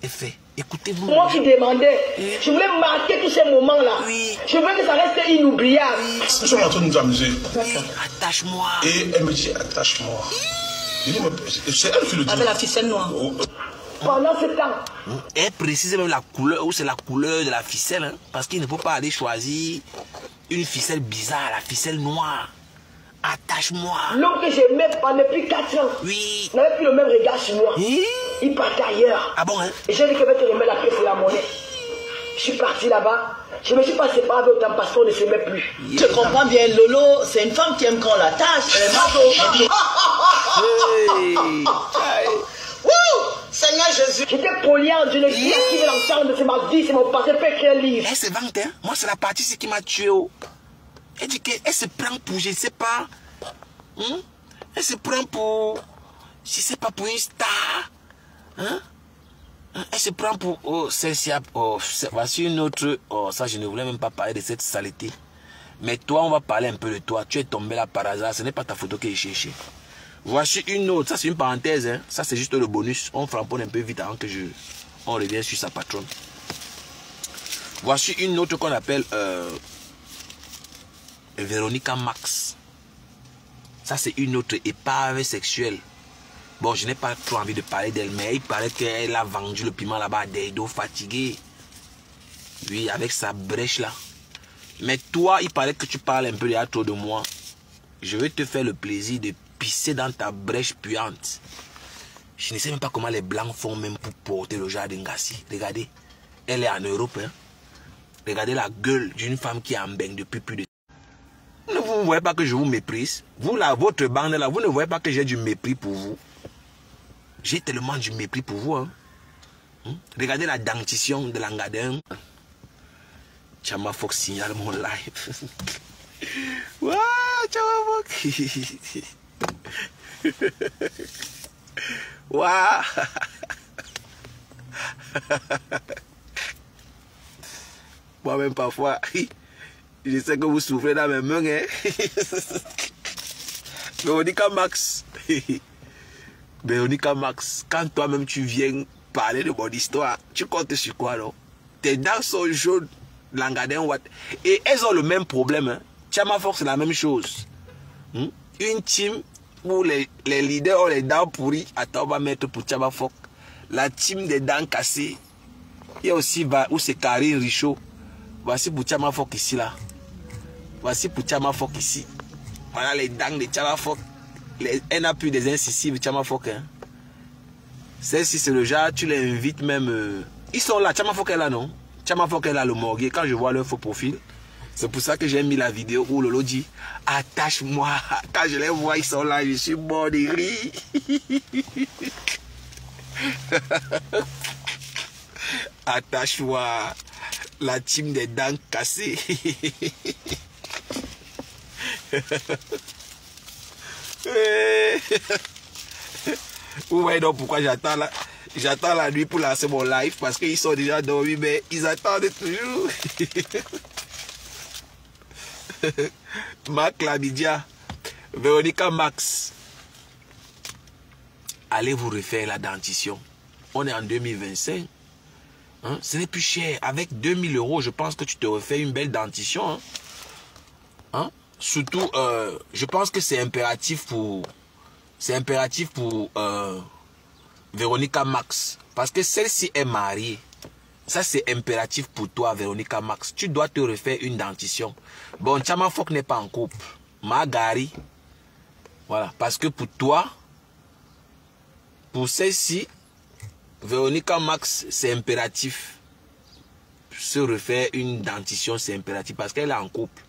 elle fait. Écoutez-vous. Moi qui demandais. Je voulais marquer tous ces moments-là. Oui. Je veux que ça reste inoubliable. Nous sommes en train de nous amuser. Oui. Attache-moi. Et elle me dit, attache-moi. C'est elle qui le dit. Avec la ficelle noire. Pendant ce temps. Elle précise même la couleur, ou c'est la couleur de la ficelle. Hein, parce qu'il ne faut pas aller choisir une ficelle bizarre, la ficelle noire. Attache-moi. L'homme que j'aimais depuis 4 ans. Oui. N'avait plus le même regard sur moi. Oui. Il partait ailleurs. Ah bon, hein? Et j'ai dit que je vais te remettre la pièce et la monnaie. Je suis parti là-bas. Je ne me suis pas séparé avec autant parce qu'on ne s'aimait plus. Je comprends bien, Lolo, c'est une femme qui aime quand on l'attache. Seigneur Jésus. J'étais poliante, je ne dis pas qui veut l'entendre, c'est ma vie, c'est mon passé, peut écrire un livre. Elle se vante, hein? Moi, c'est la partie qui m'a tué. Oh. Elle dit qu'elle se prend pour, je ne sais pas. Elle se prend pour, je ne sais pas, pour une star. Hein? Elle se prend pour, oh, celle-ci, oh, voici une autre, oh, ça, je ne voulais même pas parler de cette saleté. Mais toi, on va parler un peu de toi. Tu es tombé là par hasard, ce n'est pas ta photo que j'ai cherchée. Voici une autre, ça c'est une parenthèse, hein. Ça c'est juste le bonus. On framponne un peu vite avant que on revienne sur sa patronne. Voici une autre qu'on appelle Véronica Max. Ça c'est une autre épave sexuelle. Bon, je n'ai pas trop envie de parler d'elle, mais il paraît qu'elle a vendu le piment là-bas à des dos fatigués. Oui, avec sa brèche là. Mais toi, il paraît que tu parles un peu déjà trop de moi. Je vais te faire le plaisir de pisser dans ta brèche puante. Je ne sais même pas comment les blancs font même pour porter le genre d'Ngassi. Regardez, elle est en Europe. Hein. Regardez la gueule d'une femme qui est en baigne depuis plus de temps. Vous ne voyez pas que je vous méprise. Vous là, votre bande là, vous ne voyez pas que j'ai du mépris pour vous. J'ai tellement du mépris pour vous. Hein. Regardez la dentition de l'Angadin. Chama Fox signale mon live. Waouh, Chama Fox. Waouh. Moi-même parfois, je sais que vous souffrez dans mes mains. Hein? Véronica Max. Véronica Max, quand toi-même tu viens parler de mon histoire, tu comptes sur quoi, non? Tes dents sont jaunes, l'Angadin, what? Et elles ont le même problème. Hein? Chama Fox, c'est la même chose. Une team où les leaders ont les dents pourries. Attends, on va mettre pour Chama Fox. La team des dents cassées. Il y a aussi où c'est Karine Richaud. Voici pour Chama Fox ici, là. Voici pour Chama Fox ici. Voilà les dents de Chama Fox. Elle n'a plus des incisives, Chama Fox. Hein. Celle-ci, c'est le genre, tu les invites même. Ils sont là, Chama Fox est là, non? Chama Fox est là, le morgue. Quand je vois leur faux profil, c'est pour ça que j'ai mis la vidéo où Lolo dit attache-moi. Quand je les vois, ils sont là, je suis mort de rire. Attache-moi. La team des dents cassées. Vous voyez donc pourquoi j'attends la nuit pour lancer mon live, parce qu'ils sont déjà dormis, mais ils attendent toujours. Marc Lamidia, Véronica Max, allez vous refaire la dentition. On est en 2025. Hein? Ce n'est plus cher. Avec 2000 €, je pense que tu te refais une belle dentition. Hein? Hein? Surtout, je pense que c'est impératif pour Véronica Max. Parce que celle-ci est mariée. Ça, c'est impératif pour toi, Véronica Max. Tu dois te refaire une dentition. Bon, Chama Fox n'est pas en couple. Magari. Voilà. Parce que pour toi, pour celle-ci, Véronica Max, c'est impératif. Se refaire une dentition, c'est impératif. Parce qu'elle est en couple.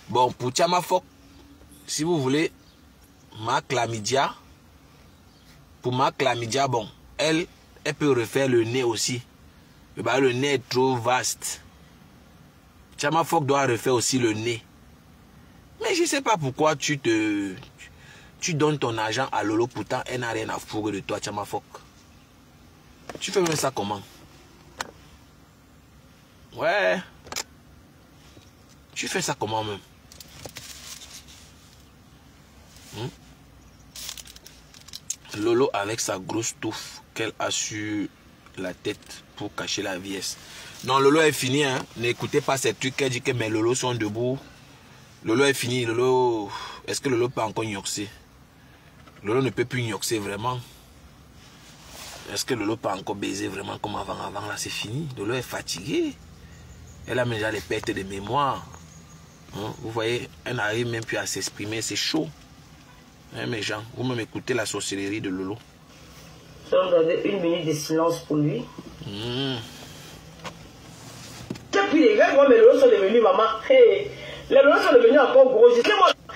Bon, pour Chama Fox, si vous voulez, Marc Lamidia. Pour Marc Lamidia, bon, elle peut refaire le nez aussi. Mais bah, le nez est trop vaste. Chama Fock doit refaire aussi le nez. Mais je ne sais pas pourquoi tu donnes ton argent à Lolo, pourtant elle n'a rien à fourrer de toi, Chama Fock. Tu fais même ça comment? Ouais. Tu fais ça comment même? Lolo avec sa grosse touffe qu'elle a sur la tête pour cacher la vieillesse. Non, Lolo est fini, hein. N'écoutez pas ces trucs qu'elle dit que mes Lolo sont debout. Lolo est fini. Lolo, est-ce que Lolo peut encore gnoxer? Lolo ne peut plus gnoxer vraiment. Est-ce que Lolo peut encore baiser vraiment comme avant? Avant là, c'est fini. Lolo est fatiguée. Elle a déjà les pertes de mémoire. Hein? Vous voyez, elle n'arrive même plus à s'exprimer. C'est chaud. Hein, mes gens, vous-même écoutez la sorcellerie de Lolo. On donne une minute de silence pour lui. Depuis les gars, moi, mes Lolo sont devenus maman. Hey. Les Lolo sont devenus encore gros.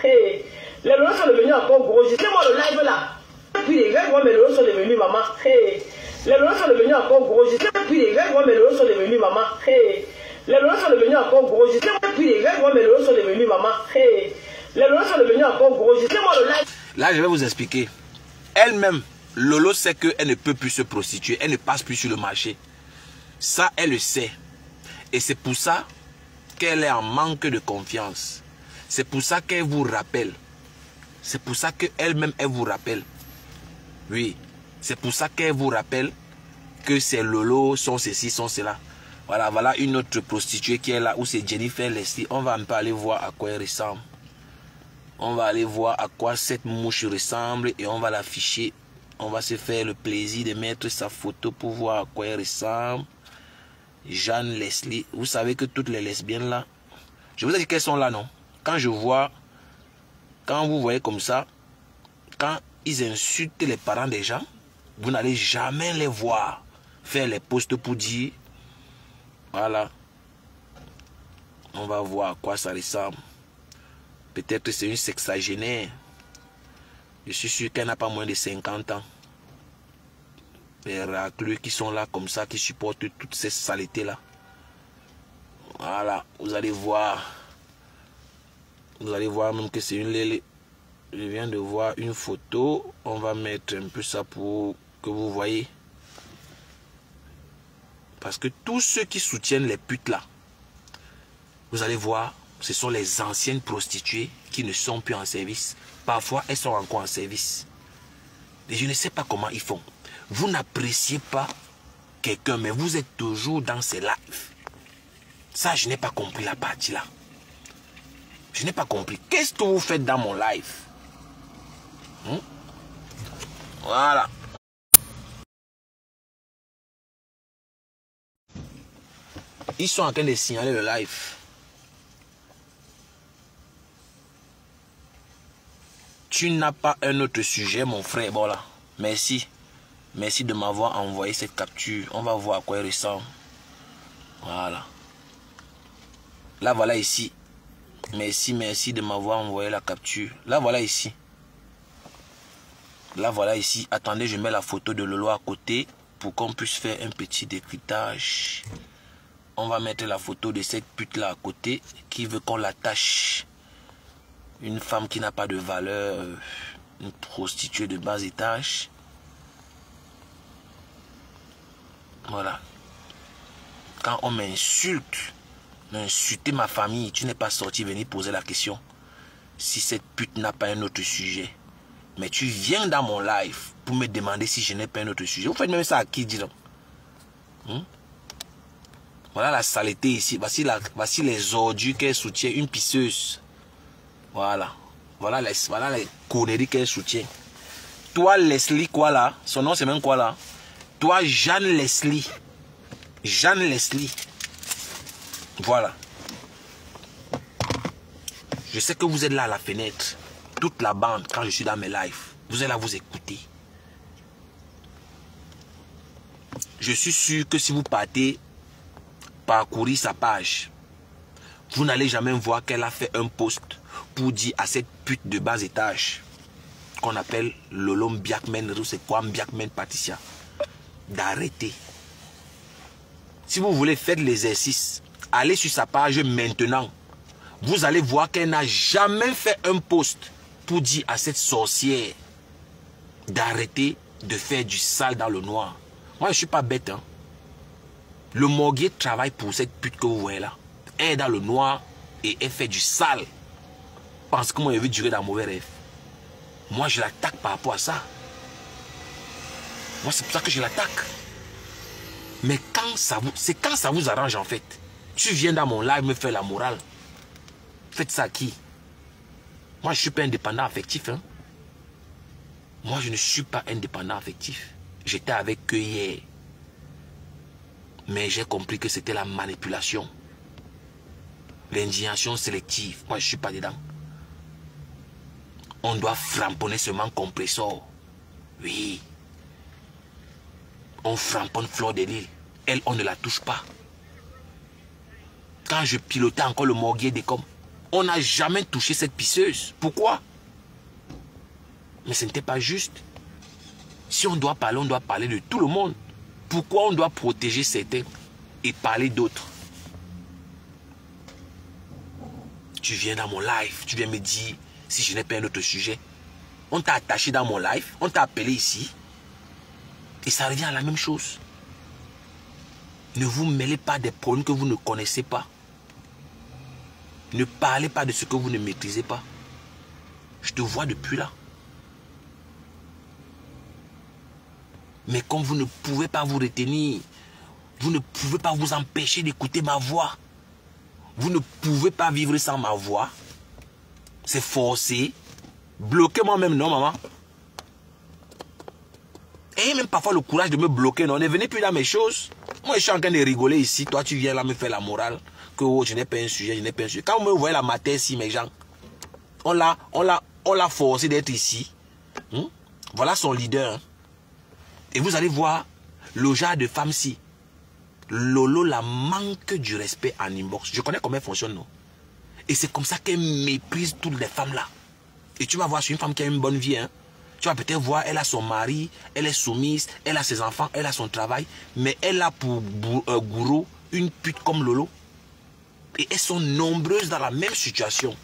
Hey. Les Lolo sont devenus encore gros. Moi le live là. Depuis les gars, moi, mes Lolo sont devenus maman. Hey. Les Lolo sont devenus encore gros. Depuis les gars, moi, mes Lolo sont devenus maman. Hey. Les Lolo sont devenus encore gros. Depuis les gars, moi, mes Lolo sont devenus maman. Hey. Les Lolo sont devenus encore gros. Moi le live. Là, je vais vous expliquer. Elle-même, Lolo sait qu'elle ne peut plus se prostituer. Elle ne passe plus sur le marché. Ça, elle le sait. Et c'est pour ça qu'elle est en manque de confiance. C'est pour ça qu'elle vous rappelle. C'est pour ça qu'elle-même, elle vous rappelle. Oui. C'est pour ça qu'elle vous rappelle que ces Lolo sont ceci, sont cela. Voilà, voilà une autre prostituée qui est là, où c'est Jennifer Leslie. On va un peu aller voir à quoi elle ressemble. On va aller voir à quoi cette mouche ressemble et on va l'afficher. On va se faire le plaisir de mettre sa photo pour voir à quoi elle ressemble. Jeanne Leslie. Vous savez que toutes les lesbiennes là, je vous ai dit qu'elles sont là, non? Quand je vois, quand vous voyez comme ça, quand ils insultent les parents des gens, vous n'allez jamais les voir faire les posts pour dire, voilà, on va voir à quoi ça ressemble. Peut-être que c'est une sexagénaire. Je suis sûr qu'elle n'a pas moins de 50 ans. Les racleux qui sont là comme ça, qui supportent toutes ces saletés-là. Voilà, vous allez voir. Vous allez voir même que c'est une lélé. Je viens de voir une photo. On va mettre un peu ça pour que vous voyez. Parce que tous ceux qui soutiennent les putes là, vous allez voir, ce sont les anciennes prostituées qui ne sont plus en service. Parfois, elles sont encore en service. Et je ne sais pas comment ils font. Vous n'appréciez pas quelqu'un, mais vous êtes toujours dans ses lives. Ça, je n'ai pas compris la partie là. Je n'ai pas compris. Qu'est-ce que vous faites dans mon live? Voilà. Ils sont en train de signaler le live. Tu n'as pas un autre sujet, mon frère. Voilà. Merci. Merci de m'avoir envoyé cette capture. On va voir à quoi elle ressemble. Voilà. Là, voilà ici. Merci, merci de m'avoir envoyé la capture. Là, voilà ici. Là, voilà ici. Attendez, je mets la photo de Lolo à côté pour qu'on puisse faire un petit décryptage. On va mettre la photo de cette pute-là à côté qui veut qu'on l'attache. Une femme qui n'a pas de valeur, une prostituée de bas étage. Voilà. Quand on m'insulte, insulter ma famille, tu n'es pas sorti venir poser la question si cette pute n'a pas un autre sujet. Mais tu viens dans mon live pour me demander si je n'ai pas un autre sujet. Vous faites même ça à qui, dis donc? Voilà la saleté ici. Voici les ordures qu'elle soutient. Une pisseuse. Voilà. Voilà les conneries qu'elle soutient. Toi, Leslie, quoi là? Son nom, c'est même quoi là? Toi, Jeanne Leslie. Jeanne Leslie. Voilà. Je sais que vous êtes là à la fenêtre. Toute la bande, quand je suis dans mes lives. Vous êtes là, vous écoutez. Je suis sûr que si vous partez parcourir sa page, vous n'allez jamais voir qu'elle a fait un post pour dire à cette pute de bas étage qu'on appelle Lolo Mbiakmen, c'est quoi Mbiakmen Patricia, d'arrêter. Si vous voulez faire l'exercice, allez sur sa page maintenant. Vous allez voir qu'elle n'a jamais fait un post pour dire à cette sorcière d'arrêter de faire du sale dans le noir. Moi, je ne suis pas bête. Hein. Le morguier travaille pour cette pute que vous voyez là. Elle est dans le noir et elle fait du sale. Parce que moi, je veux durer dans un mauvais rêve. Moi, je l'attaque par rapport à ça. Moi, c'est pour ça que je l'attaque. Mais c'est quand ça vous arrange en fait. Tu viens dans mon live me faire la morale. Faites ça à qui? Moi, je ne suis pas indépendant affectif. Hein? Moi, je ne suis pas indépendant affectif. J'étais avec eux hier. Mais j'ai compris que c'était la manipulation. L'indignation sélective. Moi, je ne suis pas dedans. On doit framponner seulement compressor. Oui. On framponne Fleur de Lille. Elle, on ne la touche pas. Quand je pilotais encore le morguier des coms, on n'a jamais touché cette pisseuse. Pourquoi? Mais ce n'était pas juste. Si on doit parler de tout le monde. Pourquoi on doit protéger certains et parler d'autres? Tu viens dans mon live, tu viens me dire si je n'ai pas un autre sujet. On t'a attaché dans mon live, on t'a appelé ici. Et ça revient à la même chose. Ne vous mêlez pas des problèmes que vous ne connaissez pas. Ne parlez pas de ce que vous ne maîtrisez pas. Je te vois depuis là. Mais comme vous ne pouvez pas vous retenir, vous ne pouvez pas vous empêcher d'écouter ma voix. Vous ne pouvez pas vivre sans ma voix. C'est forcé. Bloquez moi-même, non, maman? Et même parfois le courage de me bloquer, non? Ne venez plus dans mes choses. Moi, je suis en train de rigoler ici. Toi, tu viens là me faire la morale. Que oh, je n'ai pas un sujet, je n'ai pas un sujet. Quand vous me voyez la matin ici, mes gens, on l'a forcé d'être ici. Voilà son leader. Hein? Et vous allez voir le genre de femme-ci. Lolo la manque du respect en inbox. Je connais comment elle fonctionne, non? Et c'est comme ça qu'elle méprise toutes les femmes là. Et tu vas voir, c'est une femme qui a une bonne vie. Hein? Tu vas peut-être voir, elle a son mari, elle est soumise, elle a ses enfants, elle a son travail. Mais elle a pour gourou une pute comme Lolo. Et elles sont nombreuses dans la même situation.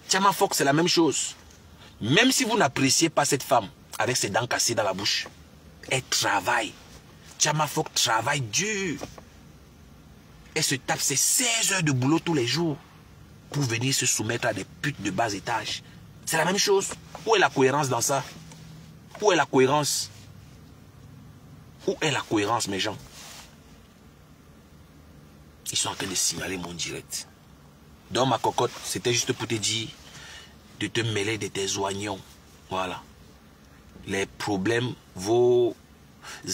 Tiama Fox, c'est la même chose. Même si vous n'appréciez pas cette femme avec ses dents cassées dans la bouche, elle travaille. Tiama Fox travaille dur. Elle se tape ses 16 heures de boulot tous les jours pour venir se soumettre à des putes de bas étage. C'est la même chose. Où est la cohérence dans ça? Où est la cohérence? Où est la cohérence, mes gens? Ils sont en train de signaler mon direct. Donc ma cocotte, c'était juste pour te dire de te mêler de tes oignons. Voilà. Les problèmes, vos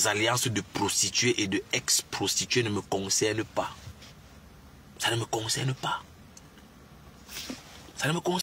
alliances de prostituées et de ex-prostituées ne me concernent pas. Ça ne me concerne pas. Ça ne me concerne pas.